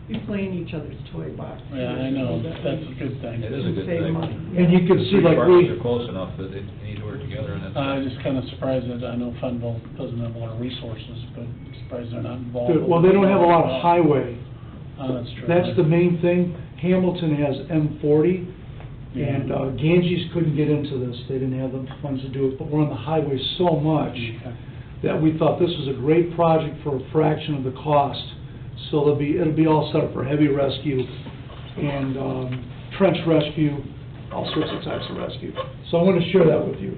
You play in each other's toy box. Yeah, I know, that's a good thing. It is a good Save thing. money. And you can see, like, Departments are close enough that they need to work together, and that's. I'm just kind of surprised that, I know Fenville doesn't have a lot of resources, but I'm surprised they're not involved. Well, they don't have a lot of highway. Oh, that's true. That's the main thing. Hamilton has M40, and Ganges couldn't get into this. They didn't have the funds to do it, but we're on the highway so much that we thought this was a great project for a fraction of the cost. So it'll be all set up for heavy rescue and trench rescue, all sorts of types of rescue. So I want to share that with you.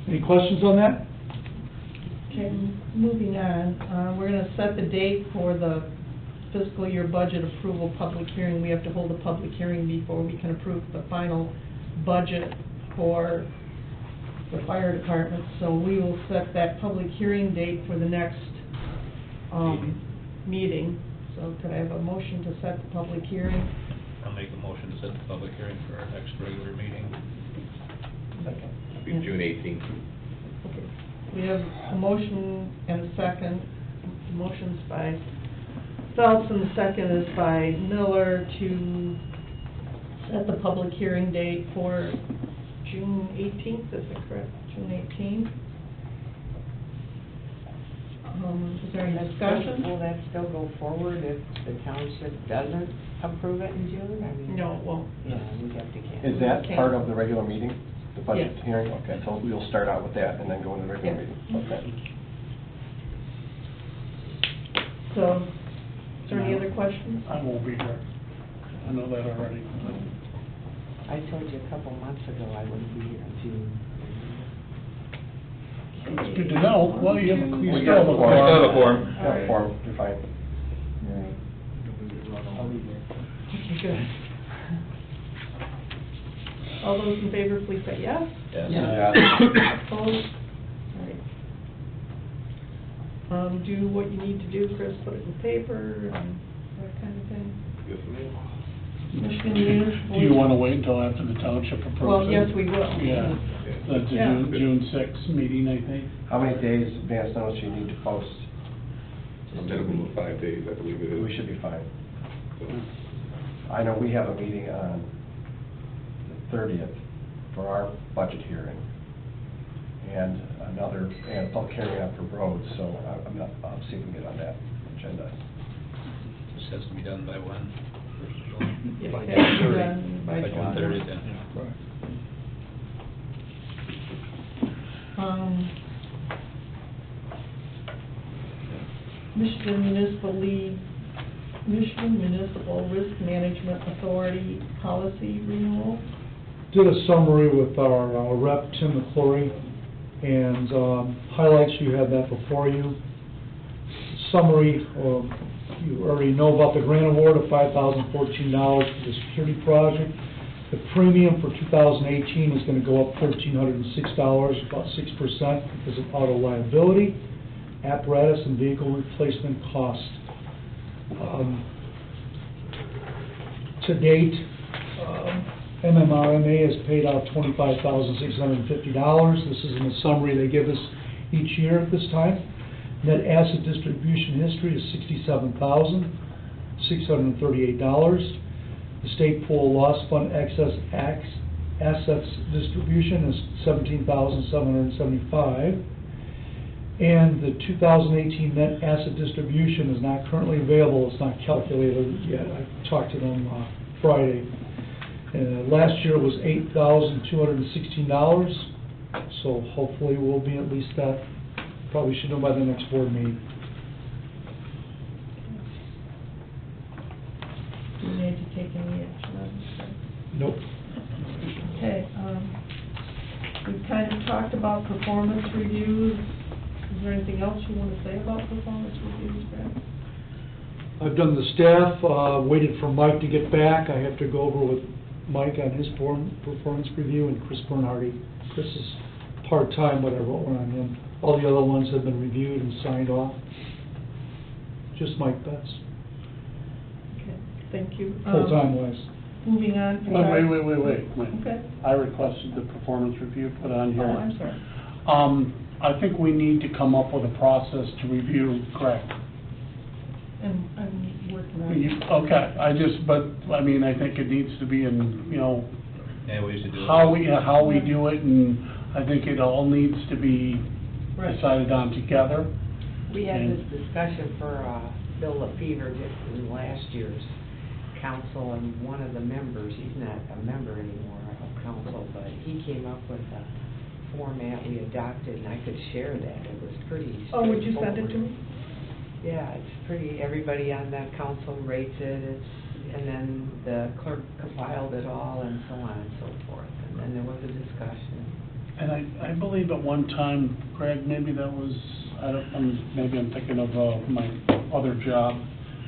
Any questions on that? Okay, moving on, we're gonna set the date for the fiscal year budget approval public hearing. We have to hold a public hearing before we can approve the final budget for the fire department. So we will set that public hearing date for the next meeting. So could I have a motion to set the public hearing? I'll make a motion to set the public hearing for our next regular meeting. Second. Be June 18th. Okay. We have a motion and a second. The motion's by Phelps and the second is by Miller to set the public hearing date for June 18th, is that correct? June 18th? Is there any discussion? Will that still go forward if the township doesn't approve it in June? I mean, No, it won't. Yeah, we have to cancel. Is that part of the regular meeting? The budget Yes. hearing, okay, so we'll start out with that and then go into the regular meeting, okay. So, is there any other questions? I won't be here. I know that already. I told you a couple months ago I wouldn't be here in June. It's good to know. Well, you have, you We still have a got a quorum. You have a quorum, you're fine. Alright. I'll be here. Okay, good. All those in favor, please say yes. Yes. Yeah. Opposed? Alright. Do what you need to do, Chris, put it in the paper and that kind of thing. Yes, ma'am. Michigan Municipal. Do you want to wait until after the township approves it? Well, yes, we will. Yeah, that's a Yeah. June 6th meeting, I think. How many days advance notice you need to post? A minimum of 5 days, I believe it is. We should be fine. So, I know we have a meeting on the 30th for our budget hearing, and another, and public hearing on for roads, so I'll see if we can get on that agenda. This has to be done by when? Yes, By it has to be 30. done by June 30th, yeah. Michigan Municipal Risk Management Authority policy renewal. Did a summary with our rep, Tim McClory, and highlights, you have that before you. Summary, you already know about the grant award of $5,014 for the security project. The premium for 2018 is going to go up $1,306, about 6% because of auto liability, apparatus, and vehicle replacement cost. To date, MMRMA has paid out $25,650. This is in the summary they give us each year at this time. Net asset distribution history is $67,638. The state pool loss fund excess assets distribution is $17,775. And the 2018 net asset distribution is not currently available. It's not calculated yet. I talked to them Friday. Last year was $8,216. So hopefully we'll be at least that. Probably should know by the next board meeting. Do you need to take any action on this? Nope. Okay, we've kind of talked about performance reviews. Is there anything else you want to say about performance reviews, Brad? I've done the staff, waited for Mike to get back. I have to go over with Mike on his performance review, and Chris Bernhardy. Chris is part-time, but I wrote one on him. All the other ones have been reviewed and signed off. Just Mike Betts, Okay, thank you. full-time wise. Moving on. to- Wait. Okay. I requested the performance review put on here. Oh, I'm sorry. I think we need to come up with a process to review, correct? And I'm working on it. Okay, I think it needs to be in, Yeah, we used to do it. how we do it, and I think it all needs to be Right. decided on together. We had And- this discussion for Bill LaFever just in last year's council, and one of the members, he's not a member anymore of council, but he came up with a format we adopted, and I could share that. It was pretty Oh, would you send it to straightforward. me? Yeah, it's pretty, everybody on that council rates it, and then the clerk compiled it all, and so on and so forth, and then there was a discussion. And I believe at one time, Greg, maybe that was, maybe I'm thinking of my other job,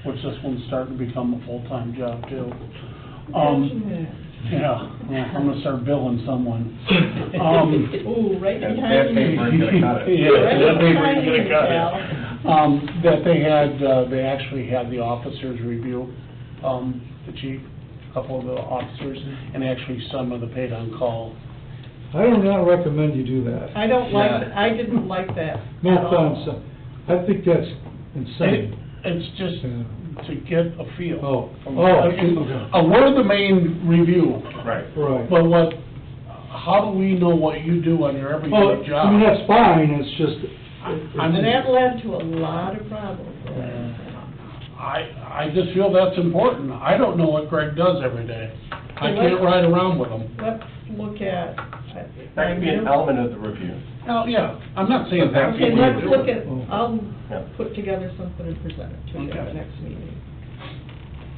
which this one's starting to become a full-time job too. Yeah, I'm gonna start billing someone. Ooh, right That behind paper you. ain't gonna cut it. Yeah, Right that paper behind ain't gonna you, cut pal. it. That they actually had the officers review, the chief, a couple of the officers, and actually some of the paid on call. I do not recommend you do that. I don't like, Yeah. I didn't like that No at all. offense, I think that's insane. It's just to get a feel. Oh. We're the main review. Right. Right. But how do we know what you do on your Well, everyday job? I mean, that's fine, it's just, And that led to a lot of problems. I just feel that's important. I don't know what Greg does every day. I can't ride around with him. Let's look at. That could be an element of the review. Oh, yeah, I'm not saying that. Okay, let's look at, I'll Yeah. put together something and present it to you at the next meeting.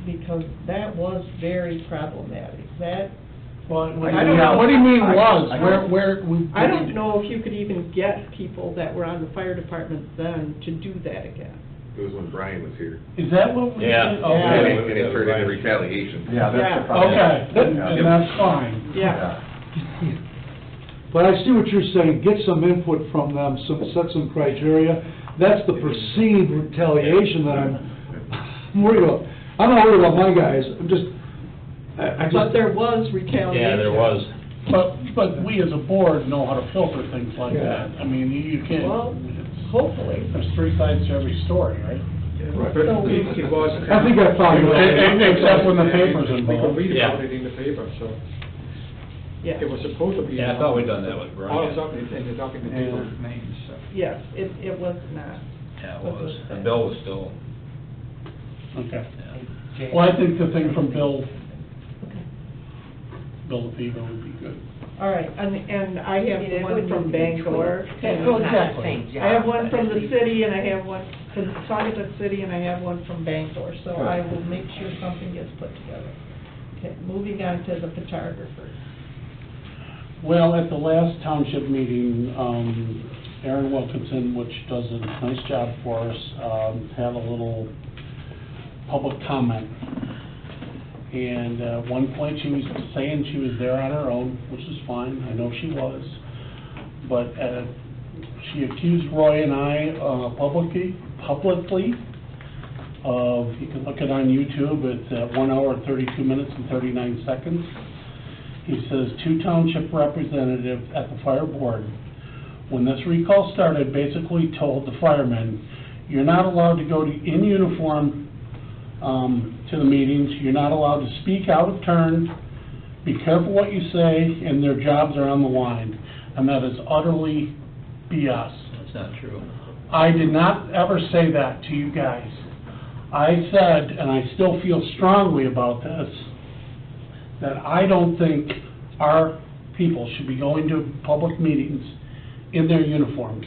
Because that was very problematic. That, Well, I don't know. what do you mean I- was? I- Where? I don't know if you could even get people that were on the fire department then to do that again. It was when Brian was here. Is that what we? Yeah. did? And Okay. it turned into retaliation. Yeah, that's Yeah. the problem. Okay, Yeah. and that's fine. Yeah. But I see what you're saying, get some input from them, set some criteria. That's the perceived retaliation that I'm worried about. I'm not worried about my guys, I'm just, I But just, there was retaliation. Yeah, there was. But we as a board know how to filter things like Yeah. that. I mean, you can't, Well, it's- hopefully. there's three sides to every story, right? But it was. I think I found it. Except when the paper's We involved. could read Yeah. about it in the paper, so Yeah. it was supposed to be. Yeah, I thought we'd done that with Brian. All of a sudden, it ended up in the Yeah. people's names, so. Yes, it was not. Yeah, it was. The bill was still, Okay. yeah. Well, I think the thing from Bill Lefevre would be good. All right, and I have It the one wouldn't from be Bangor. tweaked. and- It's not the same I have job, one but from at the least- city, and I have one from Sagatuck City, and I have one from Bangor, so I will make sure something gets put together. Okay, moving on to the photographers. Well, at the last township meeting, Erin Wilkinson, which does a nice job for us, had a little public comment. And at one point, she was saying she was there on her own, which is fine, I know she was. But she accused Roy and I publicly of, you can look it on YouTube, it's at 1 hour, 32 minutes and 39 seconds. He says, two township representatives at the fire board, when this recall started, basically told the firemen, you're not allowed to go in uniform to the meetings, you're not allowed to speak out of turn, be careful what you say, and their jobs are on the line. And that is utterly BS. That's not true. I did not ever say that to you guys. I said, and I still feel strongly about this, that I don't think our people should be going to public meetings in their uniforms.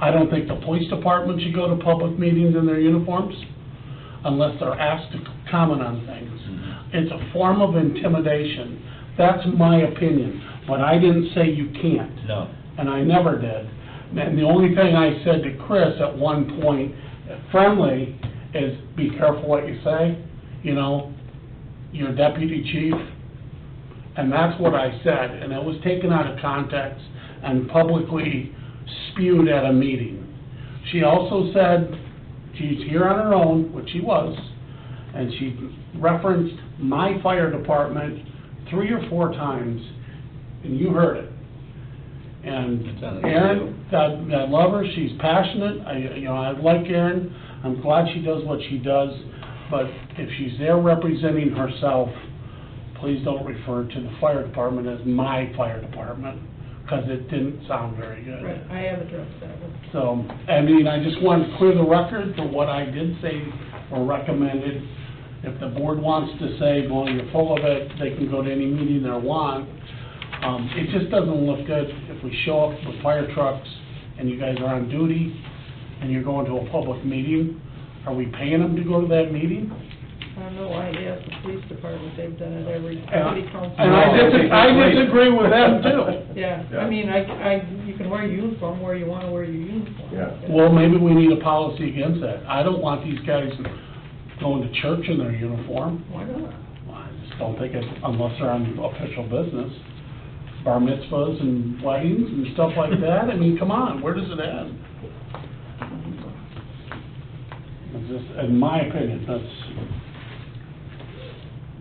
I don't think the police department should go to public meetings in their uniforms unless they're asked to comment on things. It's a form of intimidation. That's my opinion, but I didn't say you can't. No. And I never did. And the only thing I said to Chris at one point, friendly, is be careful what you say, you know, you're a deputy chief. And that's what I said, and it was taken out of context and publicly spewed at a meeting. She also said she's here on her own, which she was, and she referenced my fire department 3 or 4 times, and you heard it. And It's on the Erin, I love her, she's passionate, I like Erin, I'm glad she does what she does, but if she's there representing herself, please don't refer to the fire department as my fire department, because it didn't sound very good. Right, I have addressed that one. So, I mean, I just wanted to clear the record for what I did say or recommended. If the board wants to say, well, you're full of it, they can go to any meeting they want. It just doesn't look good if we show up with fire trucks and you guys are on duty and you're going to a public meeting. Are we paying them to go to that meeting? I don't know, I asked the police department, they've done it every city council. And I disagree with them too. Yeah, I mean, you can wear a uniform where you wanna wear your uniform. Yeah. Well, maybe we need a policy against that. I don't want these guys going to church in their uniform. Why not? Well, I just don't think it, unless they're on official business. Bar mitzvahs and weddings and stuff like that, I mean, come on, where does it end? It's just, in my opinion,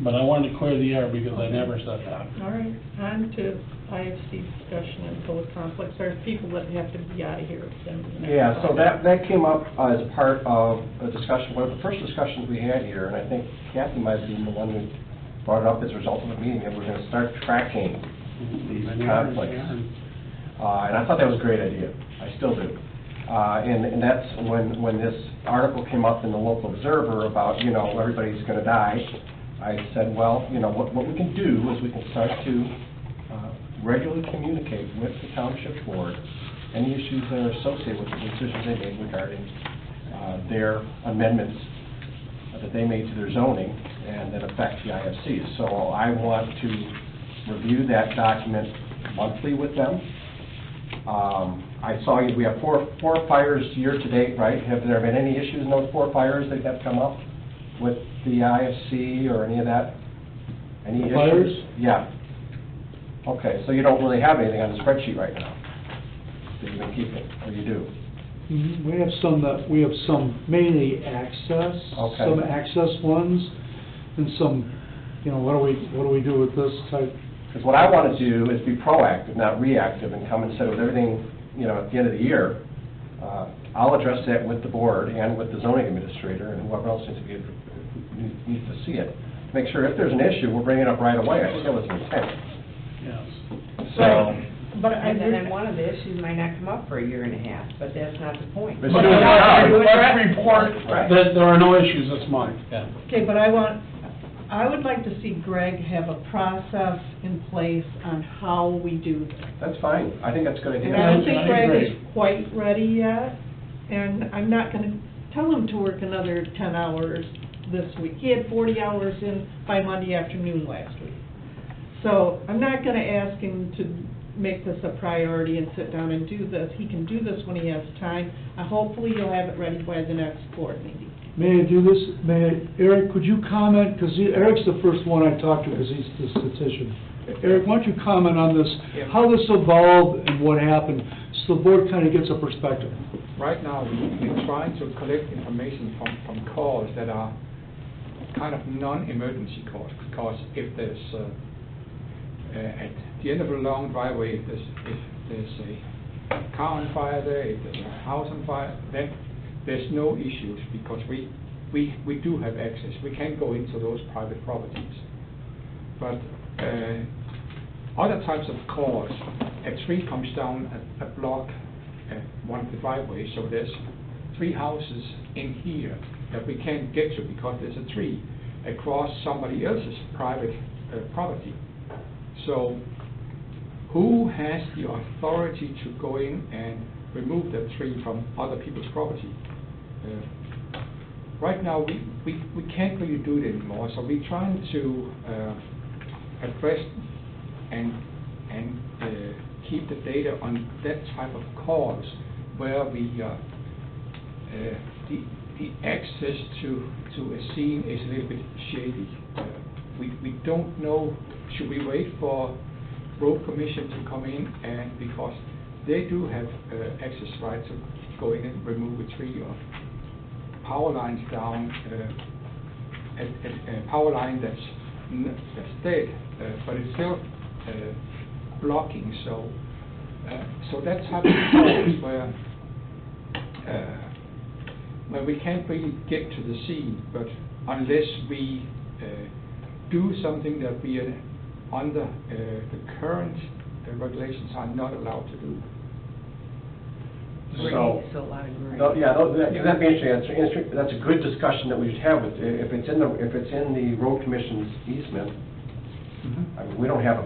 but I wanted to clear the air because I never said that. All right, on to IFC discussion and code conflicts, there's people that have to be out of here. Yeah, so that came up as part of a discussion, one of the first discussions we had here, and I think Kathy might have been the one who brought it up as a result of the meeting, that we're going to start tracking these conflicts. And I thought that was a great idea. I still do. And that's when this article came up in the local Observer about, everybody's gonna die. I said, well, what we can do is we can start to regularly communicate with the township board any issues that are associated with the decisions they made regarding their amendments that they made to their zoning and that affect the IFCs. So I want to review that document monthly with them. I saw we have four fires year-to-date, right? Have there been any issues in those 4 fires that have come up with the IFC or any of that? Any issues? Fires? Yeah. Okay, so you don't really have anything on the spreadsheet right now that you've been keeping, or you do? We have some mainly access, Okay. some access ones, and some, what do we do with this type? Because what I want to do is be proactive, not reactive, and come and say with everything, at the end of the year, I'll address that with the board and with the zoning administrator and whoever else needs to see it. To make sure if there's an issue, we'll bring it up right away. I think that was the intent. Yes. So, And then one of the issues might not come up for a year and a half, but that's not the point. But Let's report that there are no issues, that's mine. Yeah. Okay, but I would like to see Greg have a process in place on how we do this. that's fine. I think that's a good idea. And I don't think I Greg agree. is quite ready yet, and I'm not gonna tell him to work another 10 hours this week. He had 40 hours in by Monday afternoon last week. So I'm not gonna ask him to make this a priority and sit down and do this. He can do this when he has time. Hopefully you'll have it ready by the next board meeting. May I do this? Eric, could you comment, because Eric's the first one I talked to, because he's the statistician. Eric, why don't you comment on this, how this evolved and what happened, so the board kind of gets a perspective. Right now, we're trying to collect information from calls that are kind of non-emergency calls, because if there's, at the end of a long driveway, if there's a car on fire there, if there's a house on fire, then there's no issues, because we do have access. We can go into those private properties. But other types of calls, a tree comes down a block at one of the driveways, so there's 3 houses in here that we can't get to because there's a tree across somebody else's private property. So who has the authority to go in and remove that tree from other people's property? Right now, we can't really do it anymore, so we're trying to address and keep the data on that type of calls where we the access to a scene is a little bit shady. We don't know, should we wait for road commission to come in, and because they do have access right to go in and remove a tree or power lines down, a power line that's dead, but it's still blocking. So that's happening where we can't really get to the scene, but unless we do something that we are under the current regulations are not allowed to do. So a lot of green. That'd be interesting. That's a good discussion that we should have with, if it's in the road commission's easement. I mean, we don't have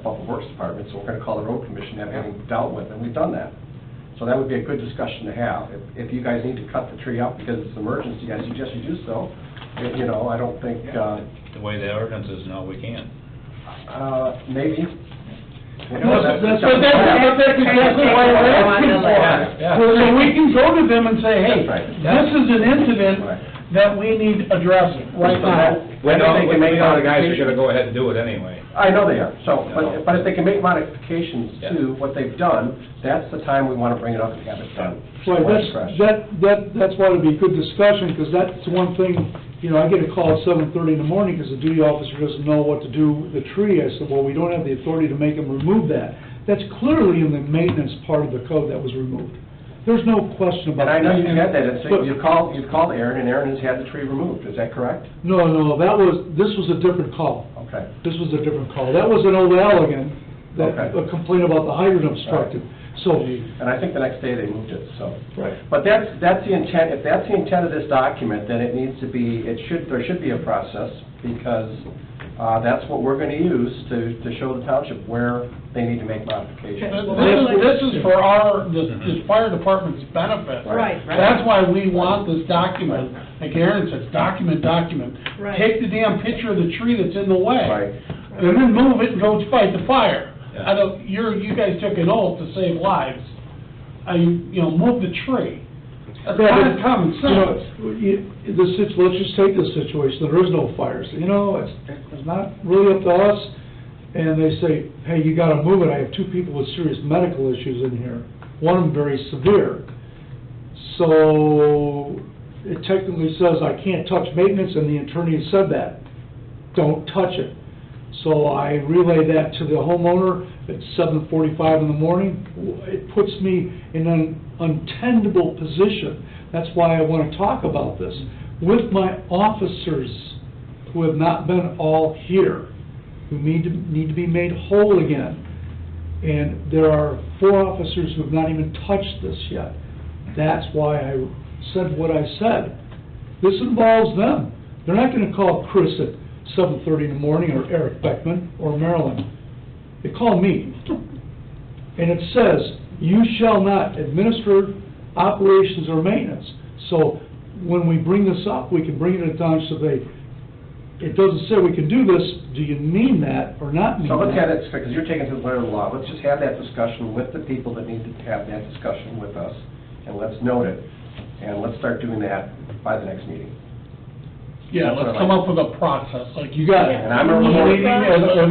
public works department, so we're going to call the road commission, have everything dealt with, and we've done that. So that would be a good discussion to have. If you guys need to cut the tree up because it's an emergency, I suggest you do so. I don't think. The way the ordinance is now, we can. Maybe. That's exactly why we're asking for it. So we can go to them and say, hey, this is an incident that we need addressing right now. The guys are gonna go ahead and do it anyway. I know they are, so, but if they can make modifications to what they've done, that's the time we want to bring it up and have it done. Right, that's why it'd be a good discussion, because that's one thing, I get a call at 7:30 in the morning because the duty officer doesn't know what to do with the tree. I said, well, we don't have the authority to make them remove that. That's clearly in the maintenance part of the code that was removed. There's no question about that. And I know you had that, you've called Aaron, and Aaron has had the tree removed, is that correct? No, this was a different call. Okay. This was a different call. That was an old Allegan, a complaint about the hydrant obstructed. So, And I think the next day they moved it, so. right. But that's the intent, if that's the intent of this document, then it needs to be, there should be a process, because that's what we're gonna use to show the township where they need to make modifications. This is for this fire department's benefit. Right. That's why we want this document, like Aaron says, document. Right. Take the damn picture of the tree that's in the way. Right. And then move it and go fight the fire. Yeah. I don't, you guys took an oath to save lives. Move the tree. That's kind of common sense. Let's just take this situation, there is no fires, it's not really up to us, and they say, hey, you gotta move it, I have 2 people with serious medical issues in here, one of them very severe. So, it technically says I can't touch maintenance, and the attorney has said that, don't touch it. So I relay that to the homeowner at 7:45 in the morning. It puts me in an untenable position. That's why I want to talk about this with my officers who have not been all here, who need to be made whole again. And there are 4 officers who have not even touched this yet. That's why I said what I said. This involves them. They're not going to call Chris at 7:30 in the morning, or Eric Beckman, or Marilyn. They call me. And it says, you shall not administer operations or maintenance. So when we bring this up, we can bring it to the township. It doesn't say we can do this. Do you mean that or not mean that? So let's have that, because you're taking it to the letter of the law, let's just have that discussion with the people that need to have that discussion with us, and let's note it, and let's start doing that by the next meeting. Yeah, let's come up with a process, like you got got. it. And I'm a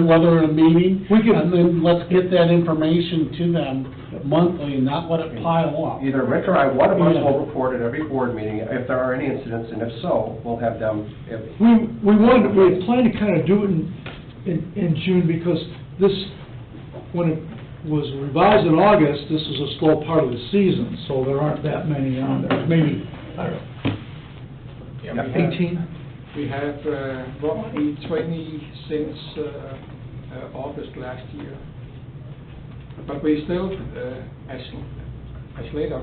Whether in a meeting, We can- and then let's get that information to them monthly, and not let it pile up. Either Rick or I, one of us Yeah. will report at every board meeting if there are any incidents, and if so, we'll have them, We had planned to kind of do it in June, because this, when it was revised in August, this was a slow part of the season, so there aren't that many on there, maybe, I don't know, Yeah, we have- 18? We have roughly 20 since August last year. But we still, as later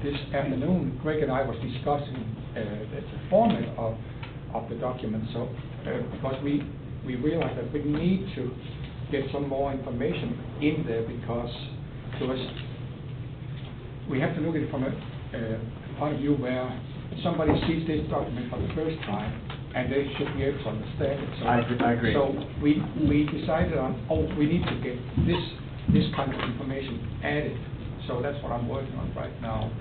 this afternoon, Greg and I was discussing the format of the document. So, because we realized that we need to get some more information in there, because to us, we have to look at it from a point of view where somebody sees this document for the first time, and they should be able to understand it. So, I agree. So we decided on, we need to get this kind of information added. So that's what I'm working on right now.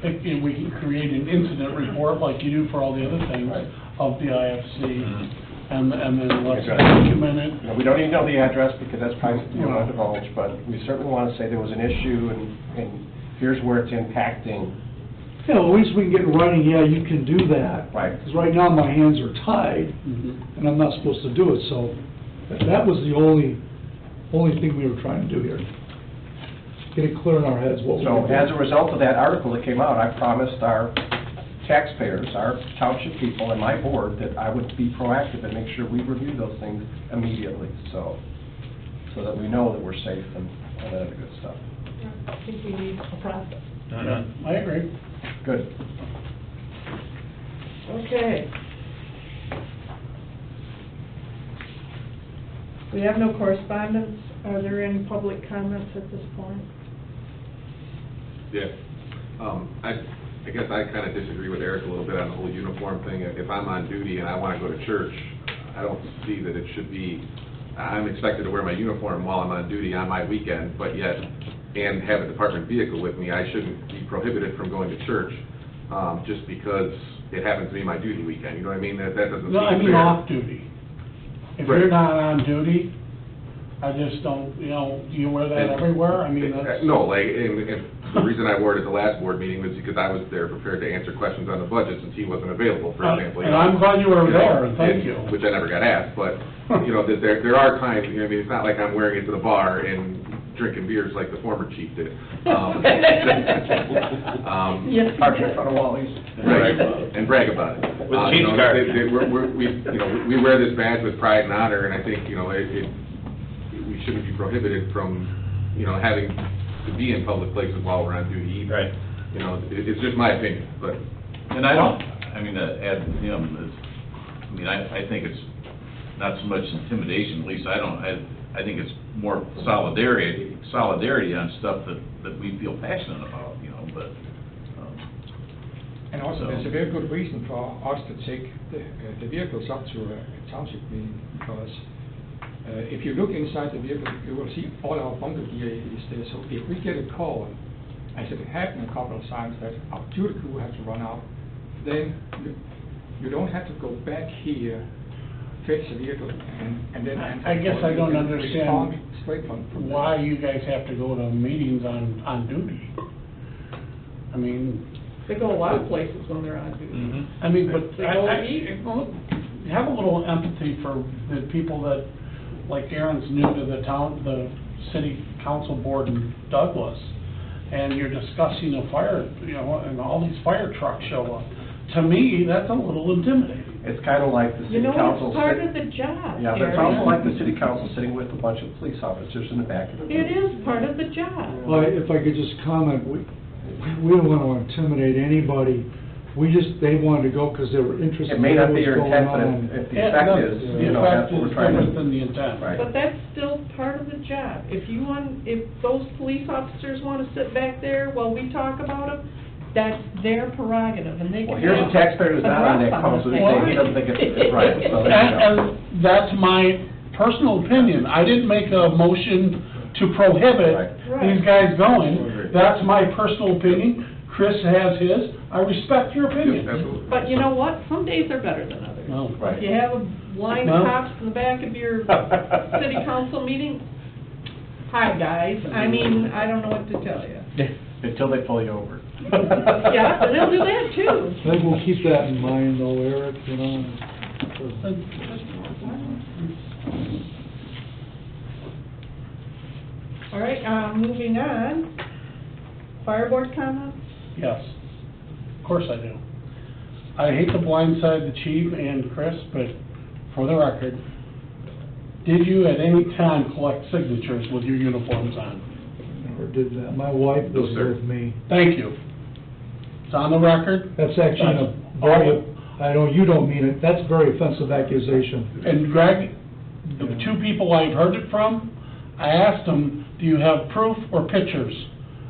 And we can create an incident report like you do for all the other things of the IFC, and then let's document it. We don't even know the address, because that's probably divulged, but we certainly want to say there was an issue, and here's where it's impacting. At least we can get in writing, yeah, you can do that. Right. Because right now my hands are tied, and I'm not supposed to do it, so that was the only thing we were trying to do here. Get it clear in our heads what we So do. as a result of that article that came out, I promised our taxpayers, our township people, and my board that I would be proactive and make sure we review those things immediately, so that we know that we're safe and all that other good stuff. I think we need a process. Yeah, I agree. Good. Okay. We have no correspondence. Are there any public comments at this point? Yeah. I guess I kind of disagree with Eric a little bit on the whole uniform thing. If I'm on duty and I want to go to church, I don't see that it should be, I'm expected to wear my uniform while I'm on duty on my weekend, but yet, and have a department vehicle with me, I shouldn't be prohibited from going to church just because it happens to be my duty weekend. You know what I mean? That doesn't seem No, I mean fair. off duty. If Right. you're not on duty, I just don't, do you wear that everywhere? I mean, that's... No, and the reason I wore it at the last board meeting was because I was there prepared to answer questions on the budget since he wasn't available, for example. And I'm glad you were there, and thank you. Which I never got asked, but, there are times, it's not like I'm wearing it to the bar and drinking beers like the former chief did. Park in front of Wally's. Right, and brag about it. With the chief's card. We wear this badge with pride and honor, and I think, we shouldn't be prohibited from, having to be in public places while we're on duty either. Right. You know, it's just my opinion, but. And I don't, I mean, to add to him, I think it's not so much intimidation, at least I think it's more solidarity on stuff that we feel passionate about, you know, but, And also, So- there's a very good reason for us to take the vehicles up to a township meeting, because if you look inside the vehicle, you will see all our bunker gear is there. So if we get a call, as it happened a couple of times, that our duty crew has to run out, then you don't have to go back here, fetch the vehicle, and then answer. I guess I don't You can respond understand straight from why you guys have to go to meetings on duty. I mean, They go a lot of places when they're on duty. I mean, but They go I eat. well, have a little empathy for the people that, like Aaron's new to the city council board in Douglas, and you're discussing a fire, you know, and all these fire trucks show up. To me, that's a little intimidating. It's kind of like the You city know, council. it's part of the job, Yeah, but it's Aaron. also like the city council sitting with a bunch of police officers in the back of the room. It is part of the job. Well, if I could just comment, we don't want to intimidate anybody. They wanted to go because they were interested It may in not what be was your going intent, but on. if the effect is, you know, that's what we're trying The to. effect is different than the intent. Right. But that's still part of the job. If those police officers want to sit back there while we talk about them, that's their prerogative, and they can. Well, here's a taxpayer who's not on that council who's saying he doesn't think it's right, so there you go. And that's my personal opinion. I didn't make a motion to prohibit Right. these guys going. That's my personal opinion. Chris has his. I respect your opinion. Absolutely. But you know what? Some days are better than others. No. If you have a line No. of cops in the back of your city council meeting, hi, guys. I mean, I don't know what to tell you. Until they pull you over. Yeah, and they'll do that too. I think we'll keep that in mind though, Eric, you know. All right, moving on. Fire board comments? Yes, of course I do. I hate to blindside the chief and Chris, but for the record, did you at any time collect signatures with your uniforms on? Never did that. My wife was No, sir. with me. Thank you. It's on the record. That's actually I know you don't mean it, that's a very offensive accusation. And Greg, the two people I've heard it from, I asked them, do you have proof or pictures?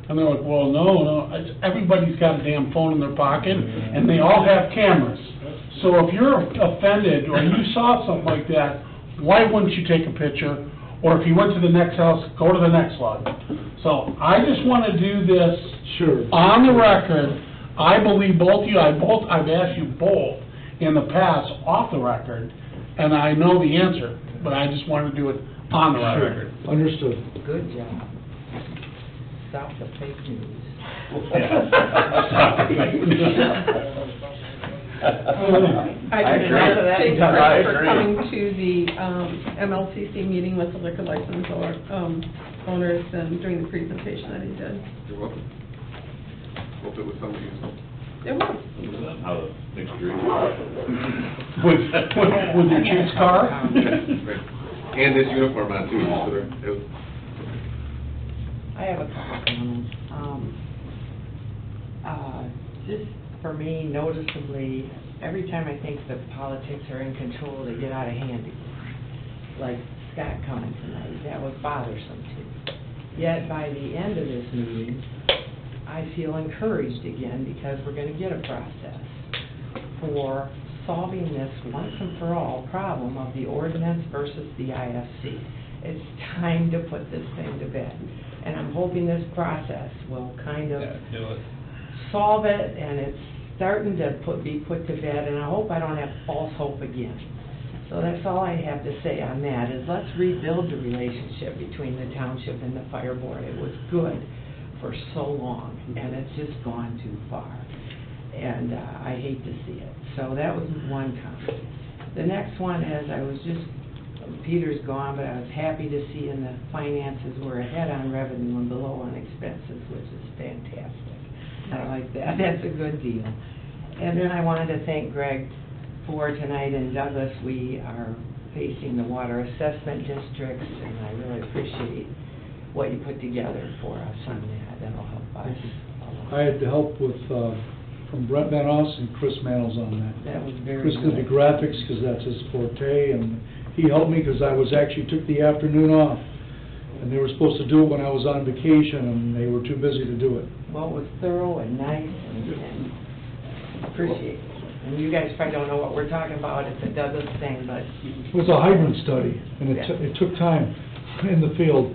And they're like, well, no, everybody's got a damn phone in their pocket, and they all have cameras. So if you're offended, or you saw something like that, why wouldn't you take a picture? Or if you went to the next house, go to the next one. So I just want to do this Sure. on the record. I believe both of you, I've asked you both in the past off the record, and I know the answer, but I just want to do it on the record. Sure, understood. Good job. Stop the fake news. I I didn't agree. know that. Thanks, I Chris, for agree. coming to the MLCC meeting with the liquor license owners and doing the presentation that he did. You're welcome. Hope it was somebody useful. It was. how the mixture is. With your chief's car? Right. And this uniform on too, so it was. I have a couple comments. Just for me, noticeably, every time I think the politics are in control, they get out of hand. Like Scott coming tonight, that was bothersome too. Yet by the end of this meeting, I feel encouraged again because we're gonna get a process for solving this once and for all problem of the ordinance versus the IFC. It's time to put this thing to bed. And I'm hoping this process will kind of Do it. solve it, and it's starting to be put to bed, and I hope I don't have false hope again. So that's all I have to say on that, is let's rebuild the relationship between the township and the fire board. It was good for so long, and it's just gone too far. And I hate to see it. So that was one comment. The next one is, Peter's gone, but I was happy to see in the finances we're ahead on revenue and below on expenses, which is fantastic. I like that. That's a good deal. And then I wanted to thank Greg for tonight in Douglas. We are facing the water assessment districts, and I really appreciate what you put together for us on that, that'll help us a lot. I had the help with, from Brent Benos and Chris Mannels on that. That was very Chris did the good. graphics, because that's his forte, and he helped me, because I was actually took the afternoon off. And they were supposed to do it when I was on vacation, and they were too busy to do it. Well, it was thorough and nice and appreciate it. And you guys probably don't know what we're talking about, it's a Douglas thing, but. It was a hydrant study, and it took time in the field,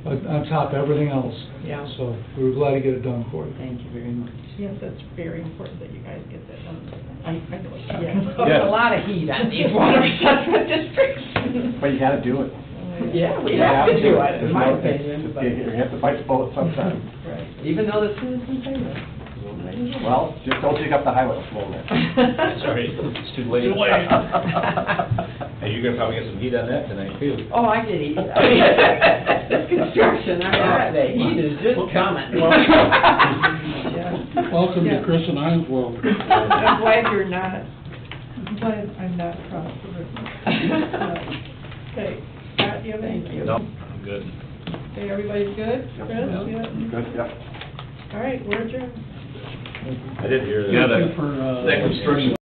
on top of everything else. Yeah. So we were glad to get it done for you. Thank you very much. Yes, that's very important that you guys get that done. I know it's Yeah, talking there's a lot of heat on these water assessment districts. But you gotta do it. Yeah, we You have to do it, There's in my no- opinion, but. You have to bite the bullet sometime. Right, even though the citizens say that. Well, just don't dig up the highway floor there. Sorry, it's too late. Too late. Hey, you're gonna probably get some heat on that tonight, too. Oh, I get heat. This construction, the heat is just coming. Yeah. Welcome to Yeah. Chris and I's world. I'm glad you're not, I'm glad I'm not across the river. Okay, Scott, do you have anything? No, I'm good. Okay, everybody's good? Chris, yeah? Good, yep. All right, we're adjourned. I did hear that. Yeah, Thank you for, that construction